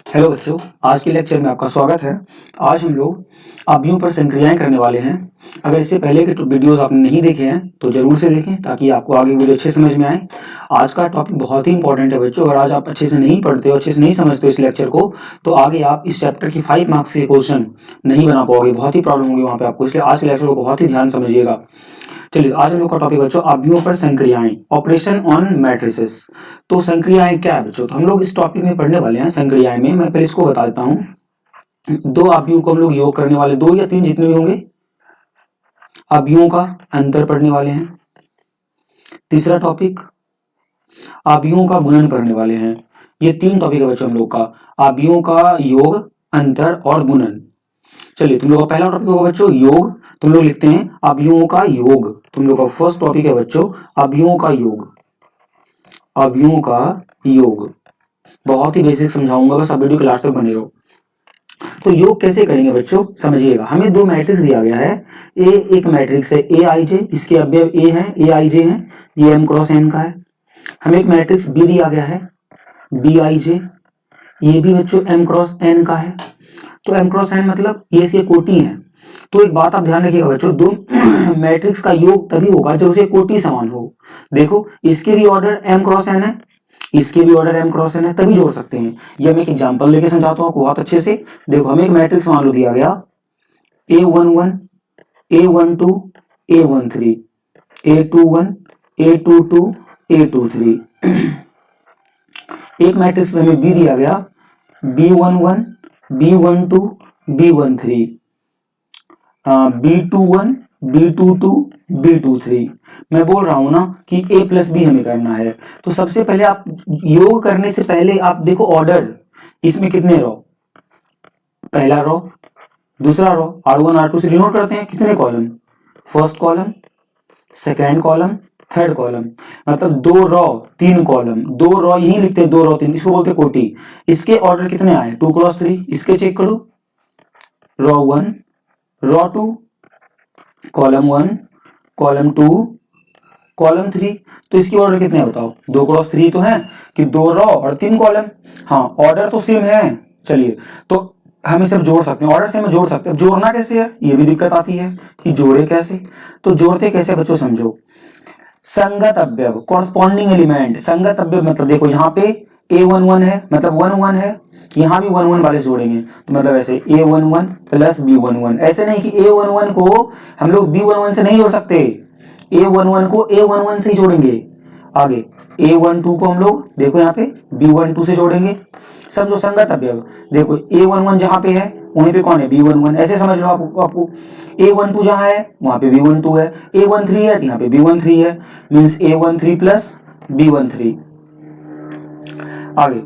Hello बच्चों, आज के लेक्चर में आपका स्वागत है। आज हम लोग अवयवों पर संक्रियाएं करने वाले हैं। अगर इससे पहले के वीडियोस आपने नहीं देखे हैं तो जरूर से देखें ताकि आपको आगे वीडियो अच्छे समझ में आए। आज का टॉपिक बहुत ही इंपॉर्टेंट है बच्चों। अगर आज आप अच्छे से नहीं पढ़ते हो, अच्छे से नहीं समझते हो इस लेक्चर को, तो आगे आप इस चैप्टर की 5 मार्क्स के क्वेश्चन नहीं बना पाओगे, बहुत ही प्रॉब्लम होगी वहाँ पे आपको। इसलिए आज के लेक्चर को बहुत ही ध्यान समझिएगा। चलिए, आज हम लोग का टॉपिक बच्चों अवयवों पर संक्रियाएं, ऑपरेशन ऑन मैट्रिसेस। तो संक्रियाएं क्या है बच्चों? तो हम लोग इस टॉपिक में पढ़ने वाले हैं संक्रियाएं में। मैं पहले इसको बता देता हूँ। दो अवयवों को हम लोग योग करने वाले, 2 या 3 जितने भी होंगे अवयवों का अंतर पढ़ने वाले हैं। तीसरा टॉपिक अवयवों का गुणन पढ़ने वाले हैं। ये 3 टॉपिक है बच्चों हम लोग का, अवयवों का योग, अंतर और गुणन। चलिए, तुम लोग का पहला टॉपिक होगा बच्चों योग। तुम लोग लिखते हैं अवयवों का योग। तुम लोग का फर्स्ट टॉपिक है बच्चों अवयवों का योग। अवयवों का योग बहुत ही बेसिक समझाऊंगा, बस आप वीडियो के लास्ट तक बने रहो। तो योग कैसे करेंगे बच्चों, समझिएगा। हमें 2 मैट्रिक्स दिया गया है। ए एक मैट्रिक्स है ए आई जे, इसके अवयव ए हैं, ए आई जे हैं, ये एम क्रॉस एन का है। हमें एक मैट्रिक्स बी दिया गया है बी आई जे, ये भी बच्चों एम क्रॉस एन का है। तो एम क्रॉस एन मतलब ये इसके कोटि है। तो एक बात आप ध्यान रखिएगा बच्चों, दो मैट्रिक्स का योग तभी होगा जब उसके कोटि समान हो। देखो, इसके भी ऑर्डर एम क्रॉस एन है, इसके भी ऑर्डर एम क्रॉस एन है, तभी जोड़ सकते हैं। ये मैं एक एग्जांपल लेके समझाता हूँ आपको बहुत अच्छे से। देखो, हमें एक मैट्रिक्स मान लो दिया गया A11 A12 A13 A21 A22 A23। एक मैट्रिक्स में हमें बी दिया गया B11 B12 B13 B21 B22 B23। मैं बोल रहा हूं ना कि A प्लस बी हमें करना है। तो सबसे पहले आप योग करने से पहले आप देखो ऑर्डर, इसमें कितने रो, पहला रो, दूसरा रो, R1 R2 से डिनोट करते हैं कितने column, first column, second column, third column, मतलब 2 रो 3 कॉलम, 2 रो यही लिखते हैं, 2 रो 3, इसको बोलते हैं कोटि। इसके ऑर्डर कितने आए 2 क्रॉस 3, इसके चेक करो, रो 1 रो 2 कॉलम 1 कॉलम 2 कॉलम 3। तो इसकी ऑर्डर कितने हैं बताओ, 2 क्रॉस 3 तो है कि 2 रो और 3 कॉलम। हाँ, ऑर्डर तो सेम है। चलिए, तो हम इसे जोड़ सकते हैं, ऑर्डर से हम जोड़ सकते हैं। जोड़ना कैसे है, ये भी दिक्कत आती है कि जोड़े कैसे। तो जोड़ते कैसे बच्चों समझो, संगत अवयव, कॉरस्पॉन्डिंग एलिमेंट। संगत अवयव मतलब देखो यहाँ पे A11 है, मतलब 1 1 है, यहाँ भी 1 1 वाले जोड़ेंगे। तो मतलब ऐसे A11 प्लस B11। ऐसे नहीं कि A11 को हम लोग B11 से नहीं जोड़ सकते, A11 को A11 से ही जोड़ेंगे। आगे A12 को हम लोग देखो यहाँ पे B12 से जोड़ेंगे। समझो संगत अवयव, देखो A11 जहां पे है वहीं पे कौन है B11। ऐसे समझ लो आपको A12 जहां है वहां पे B12 है, A13 है तो यहाँ पे B13 है, मींस A13 प्लस B13। आगे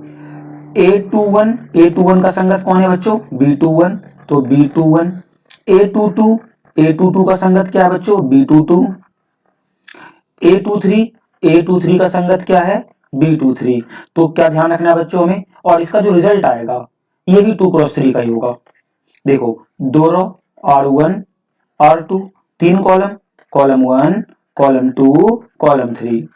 A21 का संगत कौन है बच्चों, B21, तो B21। A22 का संगत क्या है बच्चों, B22। A23 का संगत क्या है, B23। तो क्या ध्यान रखना है बच्चों में, और इसका जो रिजल्ट आएगा ये भी 2 क्रॉस 3 का ही होगा। देखो 2 रो R1 R2 3 column, column 1 column 2 column 3।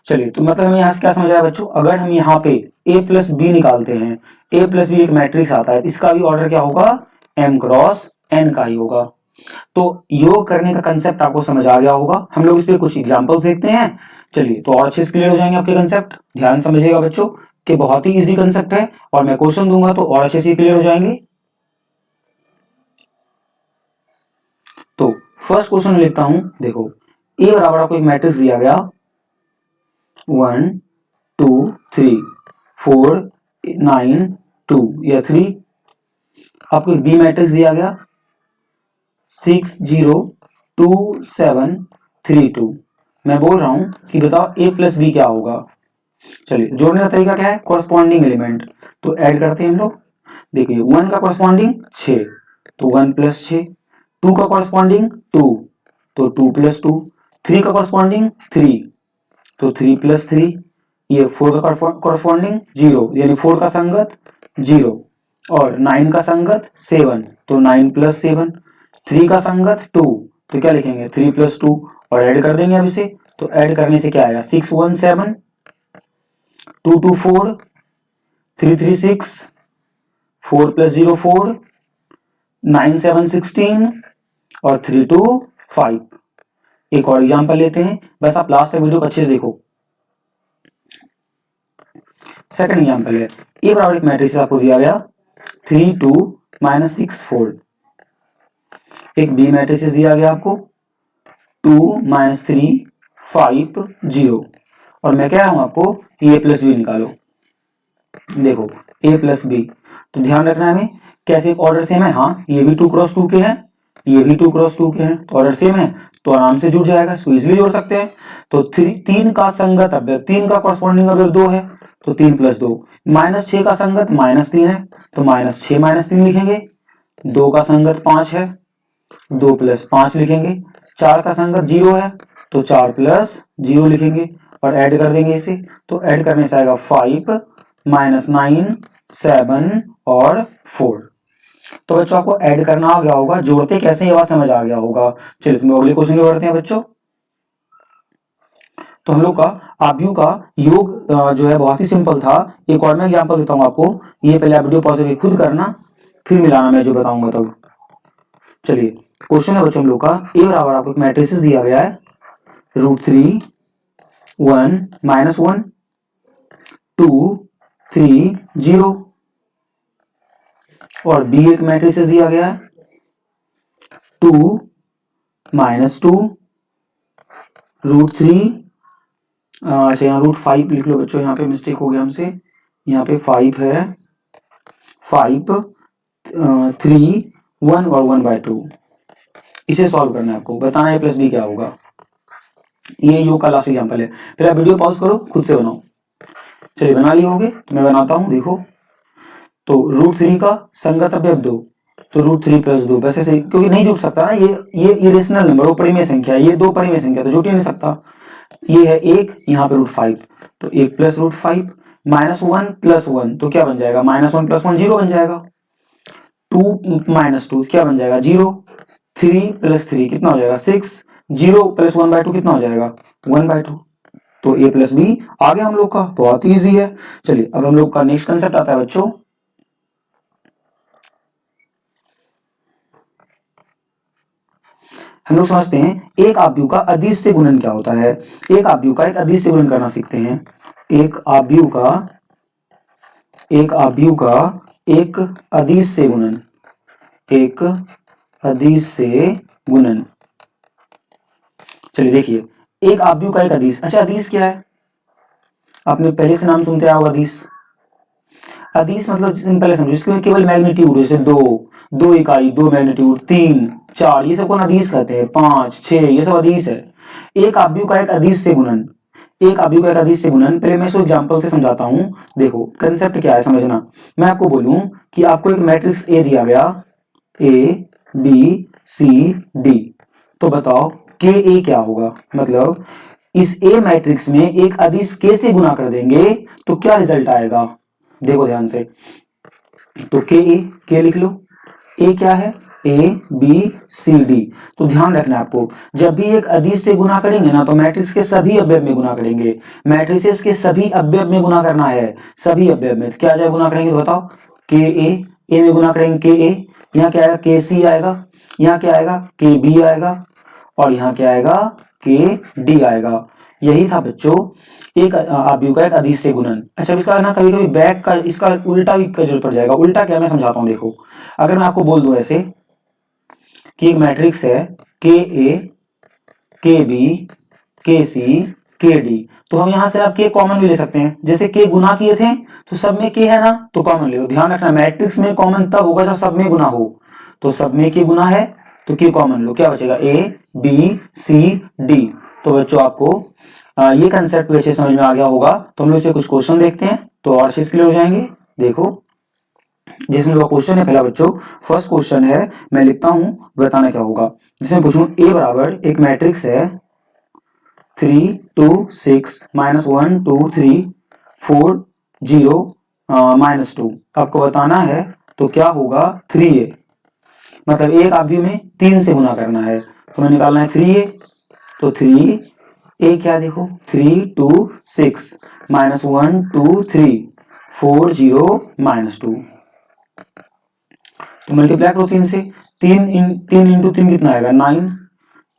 चलिए, तो मतलब हमें यहाँ से क्या समझ आया बच्चों, अगर हम यहाँ पे A प्लस बी निकालते हैं, A प्लस बी एक मैट्रिक्स आता है, इसका भी ऑर्डर क्या होगा, M क्रॉस N का ही होगा। तो योग करने का कंसेप्ट आपको समझ आ गया होगा। हम लोग इस पे कुछ एग्जांपल्स देखते हैं। चलिए, तो और अच्छे से क्लियर हो जाएंगे आपके कंसेप्ट। ध्यान समझिएगा बच्चों कि बहुत ही इजी कंसेप्ट है, और मैं क्वेश्चन दूंगा तो और अच्छे से क्लियर हो जाएंगे। तो फर्स्ट क्वेश्चन लिखता हूं, देखो ए बराबर आपको एक मैट्रिक्स दिया गया 1 2 3 4 9 2 या 3। आपको एक बी मैट्रिक्स दिया गया 6 0 2 7 3 2। मैं बोल रहा हूं कि बताओ ए प्लस बी क्या होगा। चलिए, जोड़ने का तरीका क्या है, कॉरस्पॉन्डिंग एलिमेंट। तो ऐड करते हैं हम लोग। देखिए 1 का कॉरस्पॉन्डिंग 6, तो 1 प्लस 6। 2 का कॉरस्पॉन्डिंग 2, तो 2 प्लस 2। 3 का कॉरस्पॉन्डिंग 3, तो 3 प्लस 3। ये 4 का कॉरस्पॉन्डिंग 0, यानी 4 का संगत 0, और 9 का संगत 7, तो 9 प्लस 7। 3 का संगत 2, तो क्या लिखेंगे 3 प्लस 2, और ऐड कर देंगे अब इसे। तो ऐड करने से क्या आएगा 6 1 7, 2 2 4, 3 3 6, 4 + 0 4, 9 7 16 और 3 2 5। एक और एग्जाम्पल लेते हैं, बस आप लास्ट तक वीडियो को अच्छे से देखो। सेकंड एग्जाम्पल है, ए बराबर एक मैट्रिक्स आपको दिया गया 3 2 -6 4। एक बी मैट्रिक्स दिया गया आपको 2 -3 5 0, और मैं कह रहा हूं आपको कि ए प्लस बी निकालो। देखो ए प्लस बी, तो ध्यान रखना है हमें कैसे ऑर्डर सेम है। हाँ, ये भी 2 क्रॉस 2 के हैं, ये भी 2 क्रॉस 2 के हैं, तो ऑर्डर सेम है तो आराम से जुड़ जाएगा, इसको इजीली जोड़ सकते हैं। तो 3 का संगत अवयव 3 का कॉरस्पॉन्डिंग अवयव 2 है, तो 3 + 2। -6 का संगत -3 है, तो -6 - 3 लिखेंगे। 2 का संगत 5 है, 2 + 5 लिखेंगे। 4 का संगत 0 है, तो 4 + 0 लिखेंगे और ऐड कर देंगे इसे, तो ऐड करने से आएगा 5 -9 7 और 4। तो बच्चों आपको ऐड करना आ गया होगा, जोड़ते कैसे ये बात समझ आ गया होगा। चलिए तो अगले क्वेश्चन में बढ़ते हैं बच्चों। तो हम लोग का आव्यूह का योग जो है बहुत ही सिंपल था। एक और मैं एग्जांपल देता हूं आपको, ये पहले आप वीडियो पॉज करके खुद करना, फिर मिलाना मैं जो बताऊंगा तब। चलिए क्वेश्चन है बच्चों हम लोग का, ए बराबर आपको एक मैट्रिक्स दिया गया है √3 1 -1 2 3 0, और बी एक मैट्रिक्स दिया गया है 2 -2 √3, अच्छा यहाँ √5 लिख लो बच्चों, यहाँ पे मिस्टेक हो गया हमसे, यहाँ पे 5 है, 5 3 1 और 1/2। इसे सॉल्व करना है आपको, बताना है प्लस बी क्या होगा। ये योग का लास्ट एग्जाम्पल है, फिर आप वीडियो पॉज करो खुद से बनाओ। चलिए बना लिए होंगे, तो मैं बनाता हूं। देखो तो √3 का संगत अवयव 2, तो √3 + 2, वैसे से क्योंकि नहीं जुड़ सकता ना, ये इरेशनल नंबर, वो परिमेय संख्या है, ये 2 परिमेय संख्या, तो जुड़ ही नहीं सकता। ये है 1, यहाँ पे √5, तो 1 + √5 -1 + 1, तो क्या बन जाएगा, -1 + 1 0 बन जाएगा। 2 - 2 क्या बन जाएगा 0, 3 + 3 कितना हो जाएगा 6, 0 + 1/2 कितना हो जाएगा 1/2। तो a + b आ गया हम लोग का, बहुत ईजी है। चलिए अब हम लोग का नेक्स्ट कंसेप्ट आता है बच्चों, हम लोग समझते हैं एक आव्यूह का अदिश से गुणन क्या होता है। एक आव्यूह का एक अदिश से गुणन करना सीखते हैं। एक आव्यूह का एक अदिश से गुणन, एक अदिश से गुणन। चलिए देखिए, एक आव्यूह का एक अदिश, अच्छा अदिश क्या है, आपने पहले से नाम सुनते आओ अदिश। अदिश मतलब सिंपल समझो, इसमें केवल मैग्नीट्यूड, जैसे 2 इकाई, 2 मैग्नीट्यूड, 3 4, ये सब को अदिश कहते हैं, 5 6, ये सब अदिश है। एक आव्यूह का एक अदिश से गुणन, एक आव्यूह का एक अदिश से गुणन, पहले मैं इसको एग्जांपल से समझाता हूं। देखो कंसेप्ट क्या है समझना। मैं आपको बोलूं कि आपको एक मैट्रिक्स ए दिया गया, ए बी सी डी, तो बताओ के ए क्या होगा। मतलब इस ए मैट्रिक्स में एक अदिश के से गुणा कर देंगे तो क्या रिजल्ट आएगा, देखो ध्यान से। तो के लिख लो, ए क्या है, ए बी सी डी। तो ध्यान रखना है आपको, जब भी एक अदिश से गुना करेंगे ना, तो मैट्रिक्स के सभी अवयव में गुना करेंगे। मैट्रिसेस के सभी अवयव में गुना करना है, सभी अवयव में। तो क्या जाए गुना करेंगे, तो बताओ के ए में गुना करेंगे के ए, यहाँ क्या आएगा के सी आएगा, यहाँ क्या आएगा के बी आएगा, और यहाँ क्या आएगा के डी आएगा। यही था बच्चों एक आव्यूह का एक अदिश से गुणन। अच्छा इसका ना कभी कभी बैक का इसका उल्टा भी जरूरत पड़ जाएगा। उल्टा क्या, मैं समझाता हूँ। देखो अगर मैं आपको बोल दूं ऐसे कि एक मैट्रिक्स है के ए के बी के सी के डी, तो हम यहां से आप के कॉमन भी ले सकते हैं। जैसे के गुना किए थे तो सब में के है ना, तो कॉमन ले लो। ध्यान रखना मैट्रिक्स में कॉमन तब होगा जब सब में गुना हो, तो सब में के गुना है तो के कॉमन लो, क्या बचेगा ए बी सी डी। तो बच्चों आपको ये कंसेप्ट अच्छे समझ में आ गया होगा। तो हम लोग से कुछ क्वेश्चन देखते हैं तो और चीज क्लियर हो जाएंगे। देखो जिसमें क्वेश्चन है पहला बच्चों, फर्स्ट क्वेश्चन है, मैं लिखता हूं बताना क्या होगा। जिसमें पूछूं ए बराबर एक मैट्रिक्स है 3 2 6 -1 2 3 4 0 -2, आपको बताना है तो क्या होगा 3a। मतलब एक आव्यूह में 3 से गुना करना है, तो मैं निकालना है 3a, तो 3a क्या, देखो 3 2 6 -1 2 3 4 0 -2। तो मल्टीप्लाई करो 3 से, 3 इंटू 3 कितना आएगा 9,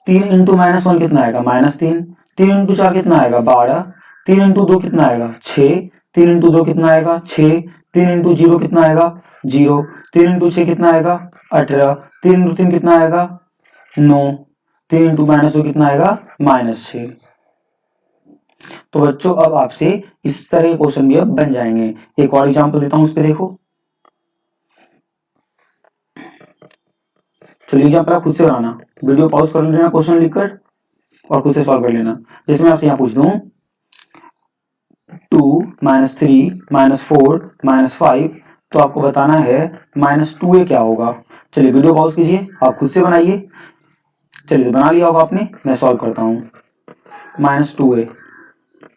3 इंटू -1 कितना आएगा -3, 3 इंटू 4 कितना आएगा 12, 3 इंटू 2 कितना आएगा 6, 3 इंटू 2 कितना आएगा 6, 3 इंटू 0 कितना आएगा 0, 3 इंटू 6 कितना आएगा 18, 3 इंटू 3 कितना आएगा 9, 3 इंटू -2 कितना आएगा -6। तो बच्चों अब आपसे इस तरह के क्वेश्चन भी अब बन जाएंगे। एक और एग्जांपल देता हूं, उस पे देखो। चलिए एग्जांपल आप खुद से बनाना, वीडियो पॉज कर लेना, क्वेश्चन लिखकर और खुद से सॉल्व कर लेना। जैसे मैं आपसे यहाँ पूछ दूं 2 -3 -4 -5, तो आपको बताना है -2a क्या होगा। चलिए वीडियो पॉज कीजिए, आप खुद से बनाइए। चलिए तो बना लिया होगा आपने, मैं सॉल्व करता हूँ। -2a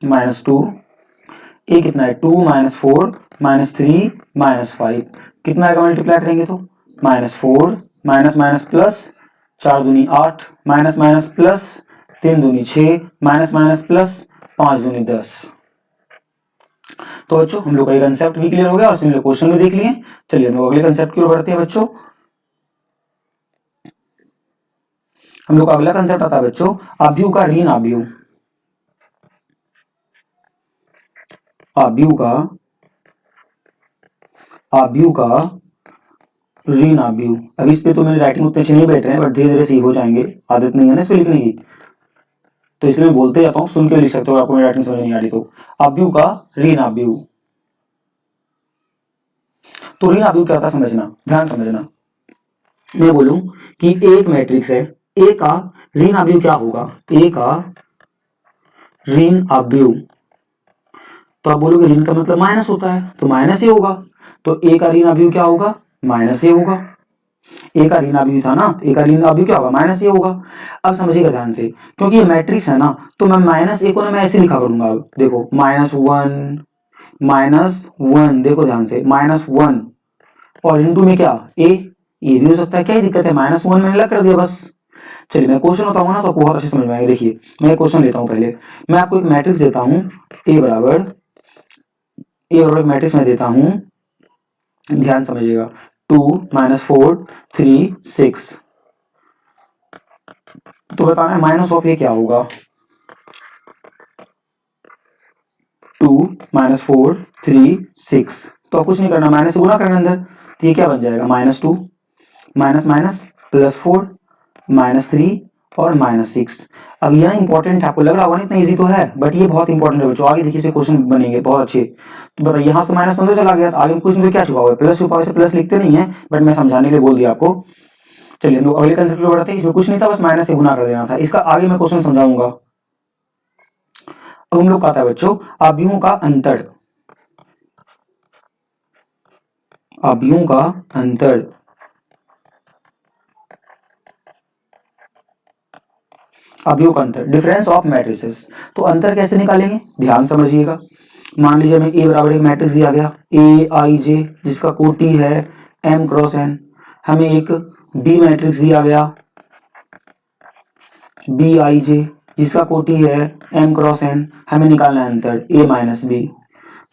-2 a कितना है 2 -4 -3 -5 कितना आएगा, मल्टीप्लाई करेंगे तो -4 माइनस प्लस 4 दूनी 8 माइनस प्लस 3 दूनी 6 माइनस प्लस 5 दूनी 10। तो बच्चों हम लोग का ये कंसेप्ट भी क्लियर हो गया और हम लोग क्वेश्चन भी देख लिए। चलिए हम लोग अगले कंसेप्ट की ओर बढ़ते हैं बच्चों। हम लोग का अगला कंसेप्ट आता है बच्चों आव्यूह का ऋण आव्यूह। आव्यूह का ऋण आव्यूह। अब इस पे तो मेरी राइटिंग उतने अच्छे नहीं बैठ रहे हैं, बट धीरे धीरे सही हो जाएंगे। आदत नहीं है ना इस पे लिखने की, तो इसलिए मैं बोलते जाता हूँ, सुन के लिख सकते हो आपको मेरी राइटिंग समझ नहीं आ रही तो। आव्यूह का ऋण आव्यूह। तो ऋण आव्यूह क्या होता है समझना, ध्यान समझना। मैं बोलूं कि एक मैट्रिक्स है, ए का ऋण आव्यूह क्या होगा, ए का ऋण आव्यूह। तो आप बोलोगे ऋण का मतलब माइनस होता है, तो माइनस ही होगा। तो ए का ऋण आव्यूह क्या होगा, माइनस ए होगा। ए का ऋण आव्यूह था ना, ए का ऋण आव्यूह क्या होगा, माइनस ए होगा। अब समझिएगा ध्यान से, क्योंकि ये मैट्रिक्स है ना, तो मैं माइनस ए को ना मैं ऐसे लिखा करूंगा। देखो -1 देखो ध्यान से -1 और इंटू में क्या ए, ये भी हो सकता है, क्या ही दिक्कत है, -1 मैंने लग कर दिया बस। चलिए मैं क्वेश्चन बताऊंगा ना तो आपको बहुत अच्छे समझ में आएगा। देखिए मैं क्वेश्चन लेता हूं, पहले मैं आपको एक मैट्रिक्स देता हूं, ए बराबर मैट्रिक्स में देता हूं, ध्यान समझिएगा 2 -4 3 6। तो बताना है माइनस ऑफ ए क्या होगा, 2 -4 3 6। तो कुछ नहीं करना, माइनस से गुना करना अंदर, तो ये क्या बन जाएगा -2 माइनस +4 -3 और -6। अब ये ना इंपॉर्टेंट है, आपको लग रहा होगा ना इतना इजी तो है, बट ये बहुत इंपॉर्टेंट है बच्चों। आगे देखिए क्वेश्चन बनेंगे बहुत अच्छे। तो बताइए यहाँ से -15 चला गया, तो आगे कुछ नहीं, क्या छुपा हुआ है, प्लस छुपा हुआ है, प्लस लिखते नहीं है, बट मैं समझाने के लिए बोल दिया आपको। चलिए हम लोग अगले कंसेप्ट को बढ़ाते हैं। इसमें कुछ नहीं था, बस माइनस से गुना कर देना था, इसका आगे मैं क्वेश्चन समझाऊंगा। अब हम लोग का आता है बच्चों आव्यूहों का अंतर। आव्यूहों का अंतर। आव्यूह का अंतर, डिफरेंस ऑफ मैट्रिसेस। तो अंतर कैसे निकालेंगे, ध्यान समझिएगा। मान लीजिए हमें ए बराबर एक मैट्रिक्स दिया गया AIJ, जिसका कोटि है M क्रॉस N। हमें एक बी मैट्रिक्स दिया गया BIJ, जिसका कोटि है M क्रॉस N। हमें निकालना है अंतर A माइनस बी।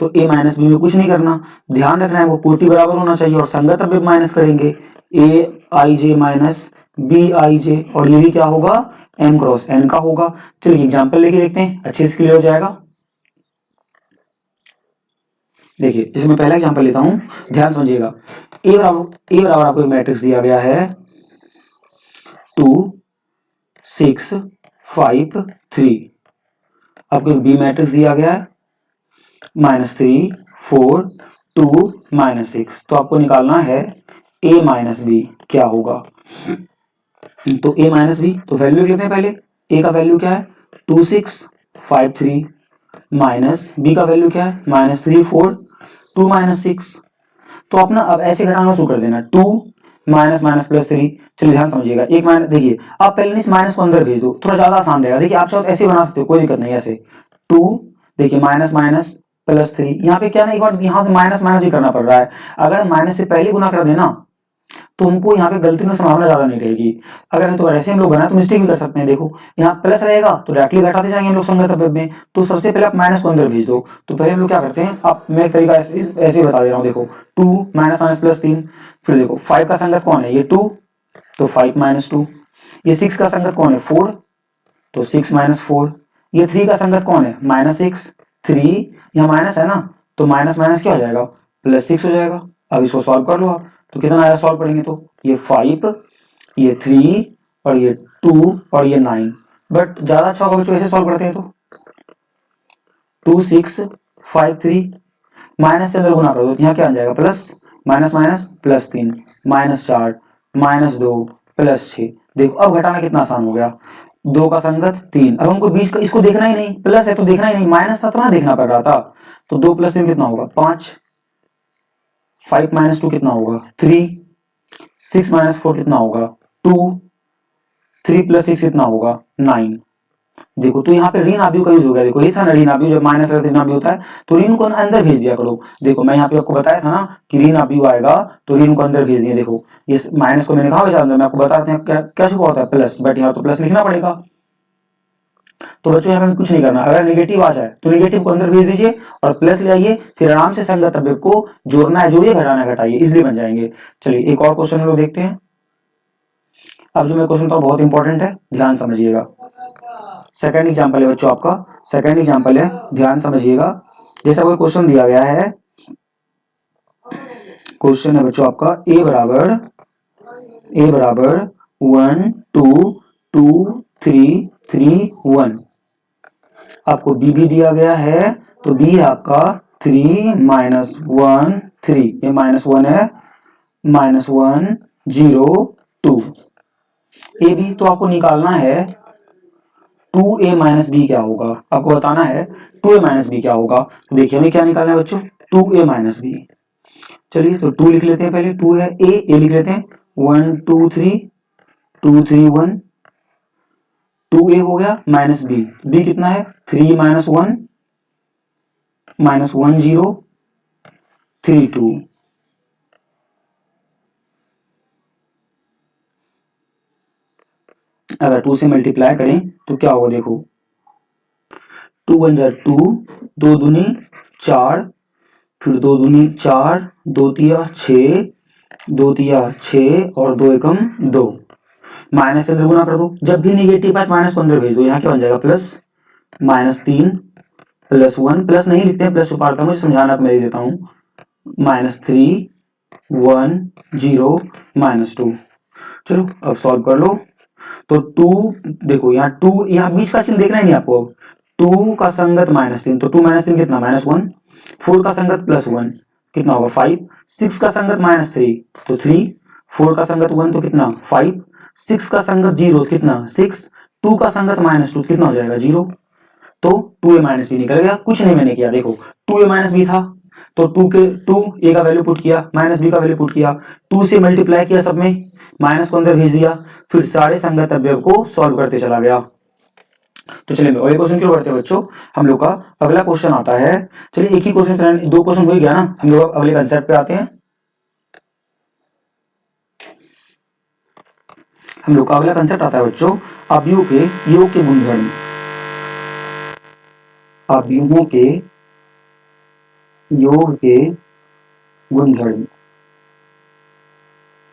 तो A माइनस बी में कुछ नहीं करना, ध्यान रखना है वो कोटि बराबर होना चाहिए और संगत अब माइनस करेंगे, AIJ माइनस BIJ, और ये भी क्या होगा M क्रॉस N का होगा। चलिए एग्जाम्पल लेके देखते हैं, अच्छे से क्लियर हो जाएगा। देखिए जैसे मैं पहला एग्जाम्पल लेता हूं, ध्यान समझिएगा। ए बराबर आपको एक मैट्रिक्स दिया गया है 2 6 5 3। आपको एक बी मैट्रिक्स दिया गया है -3 4 2 -6। तो आपको निकालना है ए माइनस बी क्या होगा। तो ए माइनस बी, तो वैल्यू लेते हैं पहले। ए का वैल्यू क्या है 2 6 5 3 माइनस बी का वैल्यू क्या है -3 4 2 -6। तो अपना अब ऐसे घटाना शुरू कर देना, 2 माइनस +3। चलिए ध्यान समझिएगा, एक माइनस, देखिए आप पहले इस माइनस को अंदर भेज दो, थोड़ा ज्यादा आसान रहेगा। देखिए आप चाहो ऐसे बना सकते हो, कोई दिक्कत नहीं। ऐसे 2 देखिए -+3, यहाँ पे क्या ना, एक बार यहाँ से माइनस भी करना पड़ रहा है। अगर माइनस से पहले गुना कर देना तो हमको यहाँ पे गलती में संभावना ज्यादा नहीं रहेगी। अगर नहीं तो ऐसे हम लोग बनाए तो मिस्टेक भी कर सकते हैं। देखो यहाँ प्लस रहेगा तो डायरेक्टली घटाते जाएंगे हम लोग संगत अवयव में। तो सबसे पहले आप माइनस को अंदर भेज दो। तो पहले हम लोग क्या करते हैं, आप मैं एक तरीका ऐसे ही बता दे रहा हूँ। देखो 2 माइनस माइनस प्लस 3, फिर देखो 5 का संगत कौन है, ये 2, तो 5 माइनस 2। ये 6 का संगत कौन है, 4, तो 6 माइनस 4। ये 3 का संगत कौन है, माइनस 6, 3 यहाँ माइनस है ना, तो माइनस माइनस क्या हो जाएगा, प्लस 6 हो जाएगा। अब इसको सॉल्व कर लो आप, तो कितना आया सॉल्व करेंगे तो ये 5, ये 3 और ये 2 और ये 9। बट ज्यादा अच्छा होगा बच्चों ऐसे सॉल्व करते हैं तो 2 6 5 3 माइनस से अंदर गुना कर दो, यहाँ क्या आ जाएगा, plus minus minus plus 3 minus 4 minus 2 plus 6। देखो अब घटाना कितना आसान हो गया, 2 का संगत 3। अब हमको बीच का इसको देखना ही नहीं, प्लस है तो देखना ही नहीं, माइनस था तो ना देखना पड़ रहा था। तो 2 प्लस 3 कितना होगा, 5, 5 माइनस 2 कितना होगा, 3, 6 माइनस 4 कितना होगा, 2, 3 प्लस 6 कितना होगा, 9। देखो तो यहाँ पे ऋण आव्यूह का यूज हो गया। देखो ये था ना ऋण आव्यूह, जब माइनस का ऋण आव्यूह होता है तो ऋण को अंदर भेज दिया करो। देखो मैं यहाँ पे आपको बताया था ना कि ऋण आव्यूह आएगा तो ऋण को अंदर भेज दिए। देखो इस माइनस को मैंने कहा वैसे अंदर, मैं आपको बताते हैं क्या छुपा होता है, प्लस, बट यहाँ तो प्लस लिखना पड़ेगा। तो बच्चों यहाँ पे कुछ नहीं करना, अगर नेगेटिव आ जाए तो नेगेटिव को अंदर भेज दीजिए और प्लस ले आइए, फिर आराम से संगत अवयव को जोड़ना है जोड़िए, घटाना है घटाइए, इजिली बन जाएंगे। चलिए एक और क्वेश्चन हम लोग देखते हैं। अब जो मैं क्वेश्चन था बहुत इंपॉर्टेंट है, ध्यान समझिएगा। सेकंड एग्जांपल है बच्चों आपका, सेकंड एग्जांपल है, ध्यान समझिएगा। जैसा कोई क्वेश्चन दिया गया है, क्वेश्चन है बच्चों आपका a बराबर 1 2 2 3 3 1। आपको b भी दिया गया है, तो b है आपका 3 माइनस 1 3, ये माइनस 1 है, माइनस 1 0 2। ए बी तो आपको निकालना है 2a माइनस बी क्या होगा, आपको बताना है 2a माइनस बी क्या होगा। तो देखिए हमें क्या निकालना है बच्चों, 2a माइनस बी। चलिए तो 2 लिख लेते हैं, पहले 2 है, a लिख लेते हैं, 1 2 3 2 3 1, 2a हो गया, माइनस b कितना है, 3 माइनस 1 माइनस 1 0 3 2। अगर 2 से मल्टीप्लाई करें तो क्या होगा, देखो 2 1 जा 2, 2 दूनी 4, फिर 2 दूनी 4, 2 तिया 6, 2 तिया 6 और 2 एकम 2। माइनस से अंदर गुना कर दो, जब भी निगेटिव है माइनस को अंदर भेज दो, यहाँ क्या बन जाएगा, प्लस माइनस 3 प्लस 1, प्लस नहीं लिखते हैं, प्लस छुपा था, मुझे समझाना तो मैं देता हूँ, माइनस 3 1 0 माइनस 2। चलो अब सॉल्व कर लो। तो 2 देखो यहाँ 2, यहाँ बीच का चिन्ह देखना ही नहीं आपको। अब 2 का संगत माइनस 3, तो 2 माइनस 3 कितना, माइनस 1। 4 का संगत प्लस 1 कितना होगा, 5। 6 का संगत माइनस 3 तो 3। 4 का संगत 1 तो कितना, 5। 6 का संगत 0 कितना, 6। 2 का संगत माइनस 2 कितना हो जाएगा, 0। तो 2a माइनस बी निकल गया, कुछ नहीं मैंने किया। देखो 2a माइनस बी था तो 2a का वैल्यू पुट किया, माइनस बी का वैल्यू पुट किया, 2 से मल्टीप्लाई किया, सब में माइनस को अंदर भेज दिया, फिर सारे संगत अवयव को सॉल्व करते चला गया। तो चलिए अगले क्वेश्चन की ओर बढ़ते हैं बच्चों। हम लोग का अगला क्वेश्चन आता है, चलिए एक ही क्वेश्चन, 2 क्वेश्चन हो ही गया ना, हम लोग अगले कंसेप्ट पे आते हैं। हम लोग का अगला कंसेप्ट आता है बच्चों, अवयवों के योग के गुणधर्म। अवयवों के योग के गुणधर्म,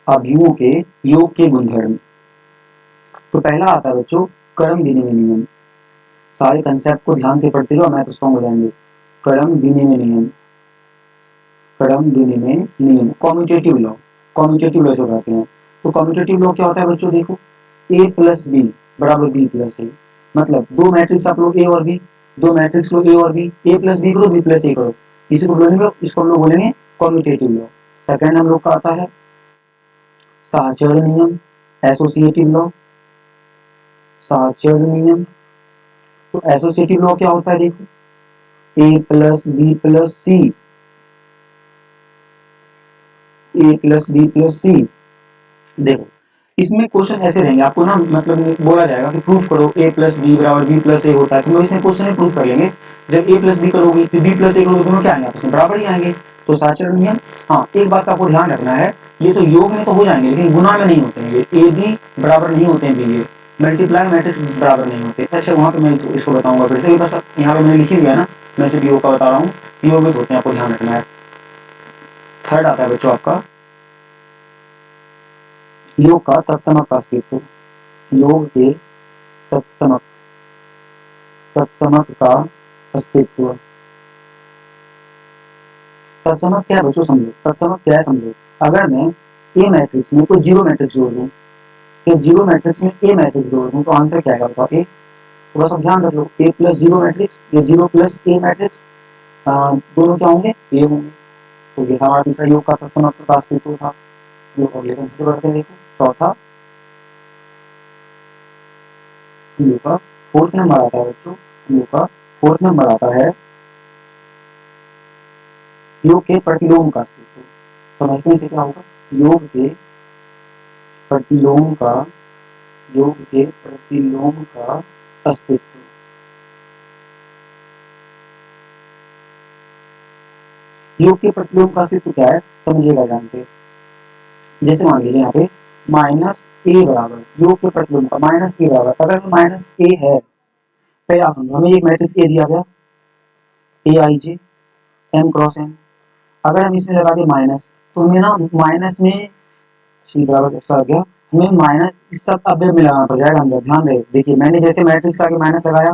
अवयवों के योग के गुणधर्म। तो पहला आता है बच्चों क्रम विनिमय नियम। सारे कंसेप्ट को ध्यान से पढ़ते रहो, मैं तो स्ट्रॉन्ग हो जाएंगे। क्रम विनिमय नियम, क्रम विनिमय नियम, कॉम्यूटेटिव लॉ, कॉम्यूटेटिव लॉ से कहते हैं। तो कॉम्यूटेटिव लॉ क्या होता है बच्चों, देखो a प्लस बी बराबर b प्लस ए। मतलब दो मैट्रिक्स आप लोग a और b, दो मैट्रिक्स लो a और b, a प्लस बी करो, b प्लस ए करो, इसी को बोलेंगे, इसको हम लोग बोलेंगे कॉम्यूटेटिव लॉ। सेकंड हम लोग का आता है साहचर्य नियम, एसोसिएटिव लॉ, साहचर्य नियम। तो एसोसिएटिव लॉ क्या होता है, देखो a plus b plus c, a plus b plus c. देखो इसमें क्वेश्चन ऐसे रहेंगे, आपको ना मतलब बोला जाएगा कि प्रूफ करो a प्लस बी बराबर b प्लस ए होता है, तो हम लोग इसमें क्वेश्चन में प्रूफ कर लेंगे। जब a प्लस बी करोगे फिर b प्लस ए करोगे, दोनों क्या आएंगे आपस में बराबर ही आएंगे, तो साचरण नियम। हाँ, एक बात का आपको ध्यान रखना है, ये तो योग में तो हो जाएंगे लेकिन गुना में नहीं होते हैं, ये ए बी बराबर नहीं होते हैं, बी ए मल्टीप्लाई मैट्रिक्स बराबर नहीं होते। ऐसे वहाँ पे मैं इसको बताऊंगा फिर से, बस यहाँ पे मैंने लिख ही दिया ना, मैं सिर्फ योग का बता रहा हूँ, योग में होते हैं, आपको ध्यान रखना है। थर्ड आता है बच्चों आपका योग का तत्समक का अस्तित्व, योग के तत्समक का अस्तित्व। तत्समक क्या है बच्चों, समझो तत्समक क्या है समझो। अगर मैं ए मैट्रिक्स में कोई जीरो मैट्रिक्स जोड़ दूं, तो जीरो मैट्रिक्स में ए मैट्रिक्स जोड़ दूं, तो आंसर क्या आएगा बताओ, ए। तो बस अब ध्यान रख लो, ए प्लस जीरो मैट्रिक्स या जीरो प्लस ए मैट्रिक्स दोनों क्या होंगे, ए होंगे। तो ये था हमारा तीसरा योग का तत्समक का अस्तित्व था। योग अगले कंसेप्ट बढ़ते हैं, देखो चौथा योग का फोर्थ नंबर आता है बच्चों, योग का फोर्थ नंबर आता है योग के प्रतिलोम का अस्तित्व। समझने से क्या होगा, योग के प्रतिलोम का अस्तित्व। योग के प्रतिलोम का अस्तित्व क्या है समझिएगा ध्यान से। जैसे मान लीजिए यहाँ पे माइनस ए बराबर, योग के प्रतिलोम का माइनस ए बराबर, अगर माइनस ए है, पहले आप समझो, हमें एक मैट्रिक्स ए दिया गया, ए आई जे एम क्रॉस एन, अगर हम इसमें लगा दें माइनस, तो हमें ना माइनस में सी बराबर एक्स्ट्रा आ गया, हमें माइनस इस सब अवयव में लगाना पड़ जाएगा अंदर। ध्यान रहे, देखिए मैंने जैसे मैट्रिक्स आगे माइनस लगाया,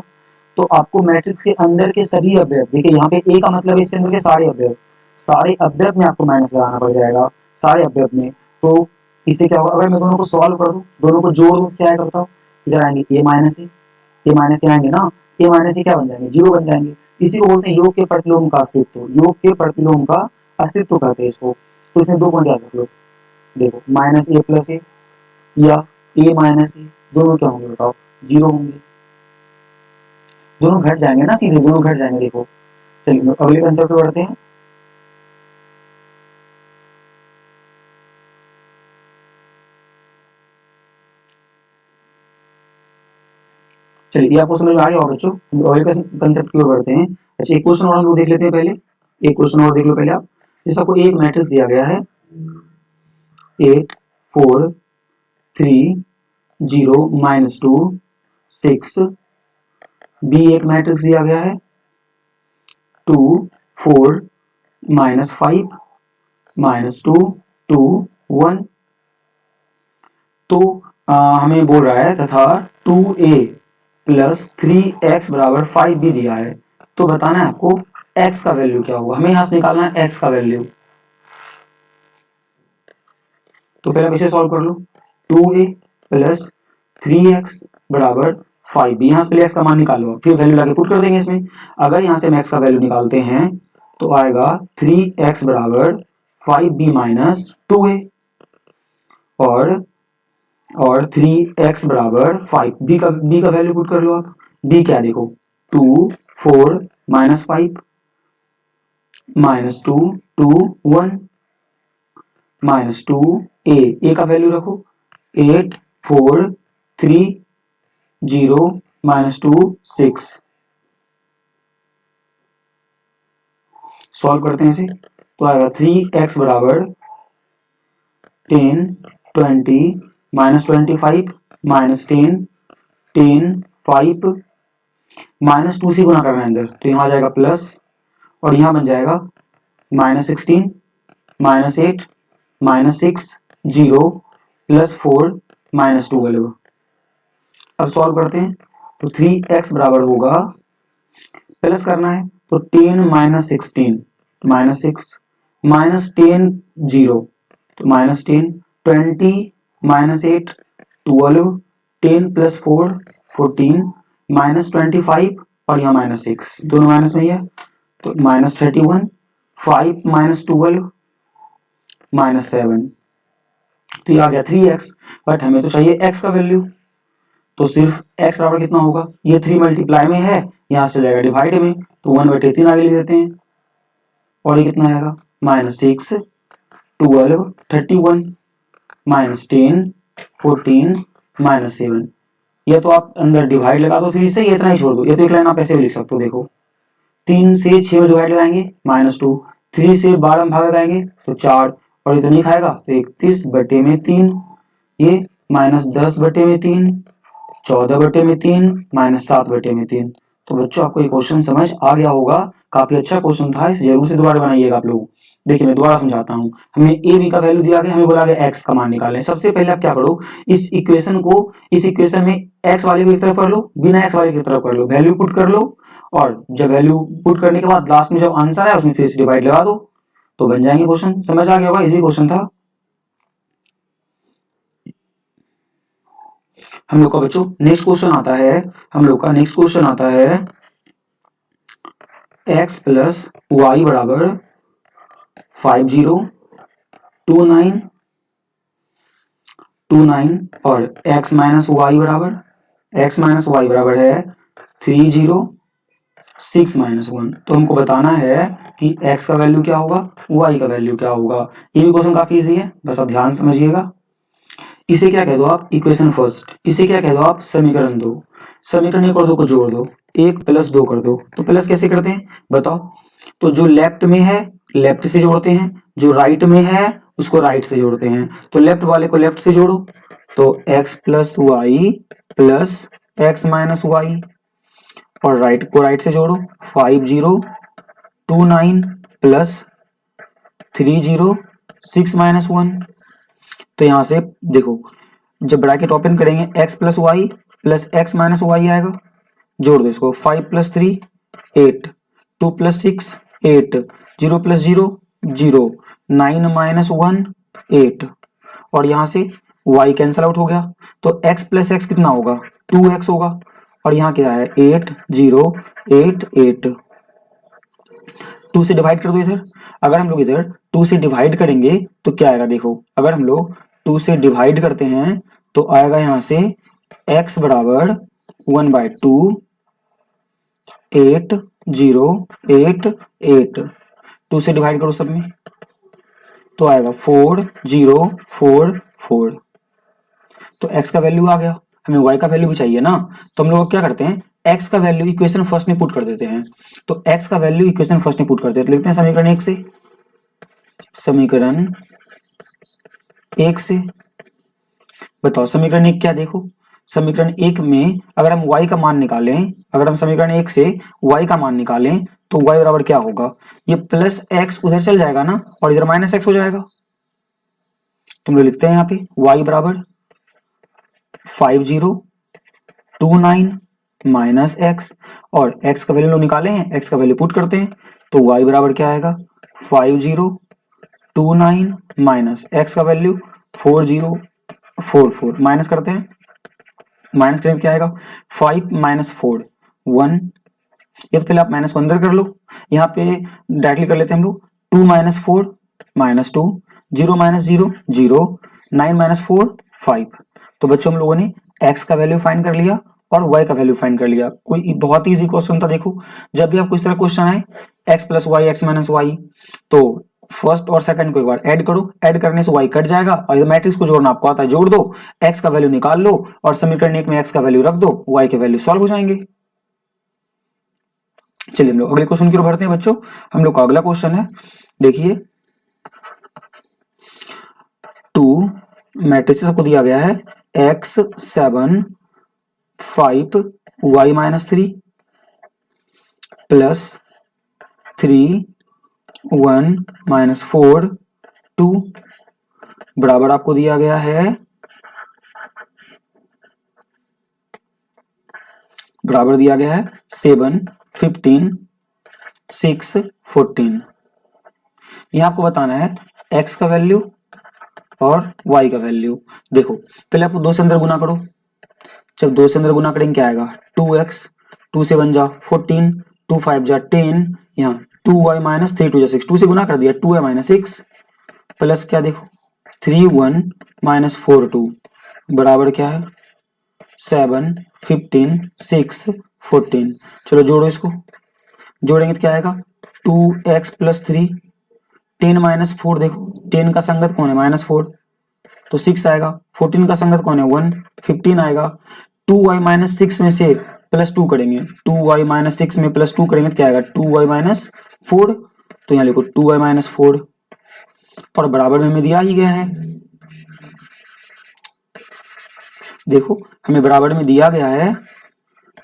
तो आपको मैट्रिक्स के अंदर के सभी अवयव, देखिए यहाँ पे ए का मतलब है इसके अंदर के सारे अवयव में आपको माइनस लगाना पड़ जाएगा, सारे अवयव में। तो इससे क्या होगा, अगर मैं दोनों को सॉल्व कर दूं, दोनों को जोड़ दूं, क्या आएगा बताओ, इधर आएंगे ए माइनस ए आएंगे ना, ए माइनस ए क्या बन जाएंगे, जीरो बन जाएंगे। इसी को बोलते हैं योग के प्रतिलोम का अस्तित्व, योग के प्रतिलोम का अस्तित्व कहते हैं इसको। तो इसमें दो पॉइंट याद रख लो, देखो माइनस ए प्लस ए या ए माइनस ए, दोनों क्या होंगे बताओ, जीरो होंगे, दोनों घट जाएंगे ना, सीधे दोनों घट जाएंगे। देखो चलिए अगले कंसेप्ट पे बढ़ते हैं। चलिए ये आपको समझ में आ गया होगा बच्चों, अगले कंसेप्ट की ओर बढ़ते हैं। अच्छा एक क्वेश्चन और हम लोग देख लेते हैं पहले, एक क्वेश्चन और देख लो पहले आप। जैसे आपको एक मैट्रिक्स दिया गया है 8 4 3 0 -2 6, बी एक मैट्रिक्स दिया गया है 2 4 -5 -2 2 1। तो हमें बोल रहा है तथा 2a प्लस 3x बराबर 5b दिया है, तो बताना है आपको x का वैल्यू क्या होगा, हमें यहां से निकालना है x का वैल्यू। तो पहले आप इसे सॉल्व कर लो, 2a प्लस 3x बराबर 5b, यहां से पहले x का मान निकालो, फिर वैल्यू लाके पुट कर देंगे इसमें। अगर यहां से हम x का वैल्यू निकालते हैं तो आएगा 3x बराबर 5b माइनस 2a, और 3x बराबर 5, b का वैल्यू पुट कर लो आप। b क्या देखो 2 4 -5 -2 2 1 -2 a का वैल्यू रखो 8 4 3 0 -2 6। सॉल्व करते हैं इसे, तो आएगा 3x बराबर 10 20 -25 -10 10 5 -2 से गुना करना है अंदर, तो यहाँ आ जाएगा प्लस, और यहाँ बन जाएगा -16 -8 -6 0 +4 -12। अब सॉल्व करते हैं, तो 3x बराबर होगा, प्लस करना है तो 10 -16 -6 -10 0, तो -10 20 -8 12 10 + 4 14 -25 और यहाँ -6, दोनों माइनस में ही है, तो -31 5 -12 -7। तो ये आ गया 3x, बट हमें तो चाहिए x का वैल्यू, तो सिर्फ x बराबर कितना होगा, ये 3 मल्टीप्लाई में है, यहाँ से जाएगा डिवाइड में, तो 1/3 आगे ले देते हैं, और ये कितना आएगा -6 12 31 -10 14 माइनस 7। या तो आप अंदर डिवाइड लगा दो 3 से, ये इतना ही छोड़ दो, या तो एक लाइन आप ऐसे भी लिख सकते हो। देखो 3 से 6 में डिवाइड लगाएंगे -2, 3 से 12 में भाग लगाएंगे तो 4, और ये तो नहीं खाएगा तो 31/3, ये -10/3, 14/3, -7/3। तो बच्चों आपको ये क्वेश्चन समझ आ गया होगा, काफी अच्छा क्वेश्चन था, इसे जरूर से दोबारा बनाइएगा आप लोग। देखिए मैं दोबारा समझाता हूँ। हमें ए बी का वैल्यू दिया गया, हमें बोला गया एक्स का मान निकालें। सबसे पहले आप क्या करो, इस इक्वेशन में एक्स वाले को एक तरफ कर लो, बिना एक्स वाले की तरफ कर लो, वैल्यू पुट कर लो, और जब वैल्यू पुट करने के बाद लास्ट में जब आंसर है उसमें 3 से डिवाइड लगा दो तो बन जाएंगे क्वेश्चन। समझ आ गया होगा, इजी क्वेश्चन था हम लोग का। बच्चों नेक्स्ट क्वेश्चन आता है x प्लस वाई बराबर 5029 और x माइनस वाई बराबर है 306-1। तो हमको बताना है कि x का वैल्यू क्या होगा, y का वैल्यू क्या होगा। ये भी क्वेश्चन काफी इजी है, बस आप ध्यान समझिएगा। इसे क्या कह दो आप, इक्वेशन फर्स्ट। इसे क्या कह दो आप, समीकरण 2। समीकरण 1 और 2 को जोड़ दो, 1 + 2 कर दो। तो प्लस कैसे करते हैं बताओ। तो जो लेफ्ट में है लेफ्ट से जोड़ते हैं, जो राइट में है उसको राइट से जोड़ते हैं। तो लेफ्ट वाले को लेफ्ट से जोड़ो, तो x + y plus x minus y, और राइट को राइट से जोड़ो, 5029 प्लस 306-1। तो यहां से देखो, जब ब्रैकेट ओपन करेंगे x + y plus x minus y आएगा, जोड़ दो इसको, 5 + 3 8, 2 + 6 8, 0 + 0 0, 9 - 1 8, और यहां से y कैंसल आउट हो गया। तो x + x कितना होगा, 2x होगा, और यहाँ क्या है 8 0 8 8। 2 से डिवाइड कर दो इधर। अगर हम लोग इधर 2 से डिवाइड करेंगे तो क्या आएगा, देखो अगर हम लोग 2 से डिवाइड करते हैं तो आएगा यहां से x बराबर 1/2 8 0 8 8। 2 से डिवाइड करो सब में तो आएगा 4 0 4 4। तो x का वैल्यू आ गया, हमें y का वैल्यू भी चाहिए ना। तो हम लोग क्या करते हैं, x का वैल्यू इक्वेशन फर्स्ट में पुट कर देते हैं। तो x का वैल्यू इक्वेशन फर्स्ट में पुट कर देते हैं, लिखते हैं समीकरण 1 से। समीकरण 1 से बताओ, समीकरण 1 क्या, देखो समीकरण 1 में अगर हम y का मान निकालें, अगर हम समीकरण 1 से y का मान निकालें तो y बराबर क्या होगा, ये प्लस x उधर चल जाएगा ना, और इधर माइनस x हो जाएगा। तुम लोग लिखते हैं यहाँ पे y बराबर 5029 माइनस x, और x का वैल्यू लोग निकाले हैं, x का वैल्यू पुट करते हैं तो y बराबर क्या आएगा 5029 माइनस x का वैल्यू 4044, माइनस करते हैं, माइनस करेंगे क्या आएगा 5 - 4 1। ये तो पहले आप -1 अंदर कर लो, यहाँ पे डायरेक्टली कर लेते हैं हम लोग, 2 - 4 -2, 0 - 0 0, 9 - 4 5। तो बच्चों हम लोगों ने x का वैल्यू फाइंड कर लिया और y का वैल्यू फाइंड कर लिया। कोई बहुत इजी क्वेश्चन था। देखो जब भी आपको इस तरह क्वेश्चन आए x + y x - y, तो फर्स्ट और सेकंड को एक बार ऐड करो, ऐड करने से y कट जाएगा, और इधर मैट्रिक्स को जोड़ना आपको आता है, जोड़ दो, x का वैल्यू निकाल लो और समीकरण 1 में x का वैल्यू रख दो, y के वैल्यू सॉल्व हो जाएंगे। चलिए हम लोग अगले क्वेश्चन की ओर बढ़ते हैं बच्चों। हम लोग का अगला क्वेश्चन है, देखिए 2 मैट्रिसेस को दिया गया है x 7 5 y - 3 प्लस 3 1 - 4 2 बराबर आपको दिया गया है, बराबर दिया गया है 7 15 6 14। यहां आपको बताना है x का वैल्यू और y का वैल्यू। देखो पहले आपको 2 से अंदर गुना करो, जब 2 से अंदर गुना करेंगे क्या आएगा 2x, 2 से 1 जा 14, 2 5 जा 10, यहाँ 2y - 3 2 जा 6, 2 से गुना कर दिया 2y - 6 प्लस क्या देखो 3 1 - 4 2 बराबर क्या है 7 15 6 14। चलो जोड़ो इसको, जोड़ेंगे तो क्या आएगा 2x + 3 10 - 4, देखो 10 का संगत कौन है -4, तो 6 आएगा। 14 का संगत कौन है 1, 15 आएगा। 2y-6 में से +2 करेंगे, 2y-6 में +2 करेंगे तो क्या आएगा 2y-4। तो यहाँ लिखो 2y-4 और बराबर में हमें दिया ही गया है। देखो हमें बराबर में दिया गया है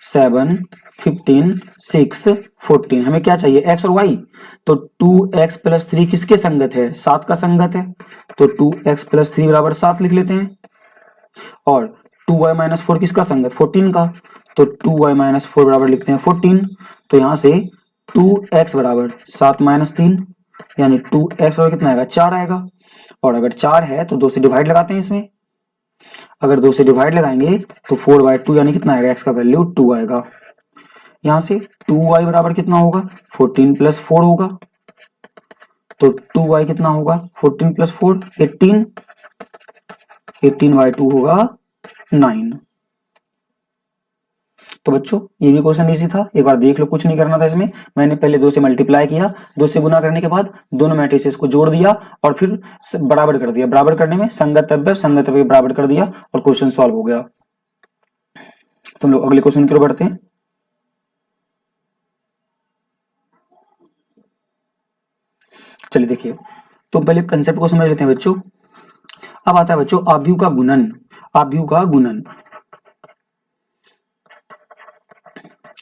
7, 15, 6, 14। हमें क्या चाहिए x और y। तो 2x + 3 किसके संगत है 7 का संगत है। तो 2x + 3 बराबर 7 लिख लेते हैं। और 2y-4 किसका संगत 14 का। तो 2y-4 बराबर लिखते हैं 14। तो यहां से 2x बराबर 7 - 3 यानी 2x बराबर कितना आएगा 4 आएगा। और अगर 4 है तो 2 से डिवाइड लगाते हैं इसमें। अगर 2 से डिवाइड लगाएंगे तो 4/2 यानी कितना आएगा x का वैल्यू 2 आएगा। यहां से 2y बराबर कितना होगा 14 + 4 होगा। तो 2y कितना होगा 14 + 4 18, 18/2 होगा 9। तो बच्चों ये भी क्वेश्चन इजी था, एक बार देख लो, कुछ नहीं करना था इसमें। मैंने पहले 2 से मल्टीप्लाई किया, 2 से गुना करने के बाद दोनों मैट्रिसेस को जोड़ दिया और फिर बराबर कर दिया। बराबर करने में संगत अवयव बराबर कर दिया और क्वेश्चन सॉल्व हो गया। तो हम लोग अगले क्वेश्चन की ओर बढ़ते हैं। चलिए देखिए, तो पहले कंसेप्ट को समझ लेते हैं बच्चों। अब आता है बच्चों आव्यूह का गुणन। आव्यूह का गुणन,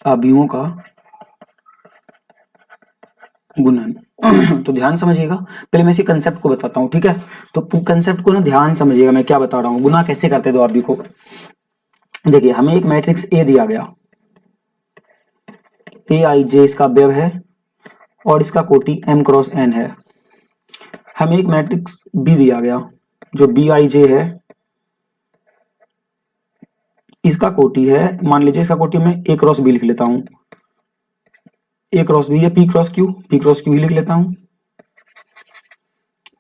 आव्यूहों का गुणन। तो ध्यान समझिएगा, पहले मैं इसी कंसेप्ट को बताता हूं, ठीक है। तो कंसेप्ट को ना ध्यान समझिएगा, मैं क्या बता रहा हूं। गुना कैसे करते दो आव्यूह को। देखिए हमें एक मैट्रिक्स ए दिया गया, Aij इसका अवयव है और इसका कोटि m × n है। हमें एक मैट्रिक्स बी दिया गया जो Bij है, इसका कोटि है, मान लीजिए इसका कोटि मैं A × B लिख लेता हूं। A × B या P × Q, P × Q ही लिख लेता हूं।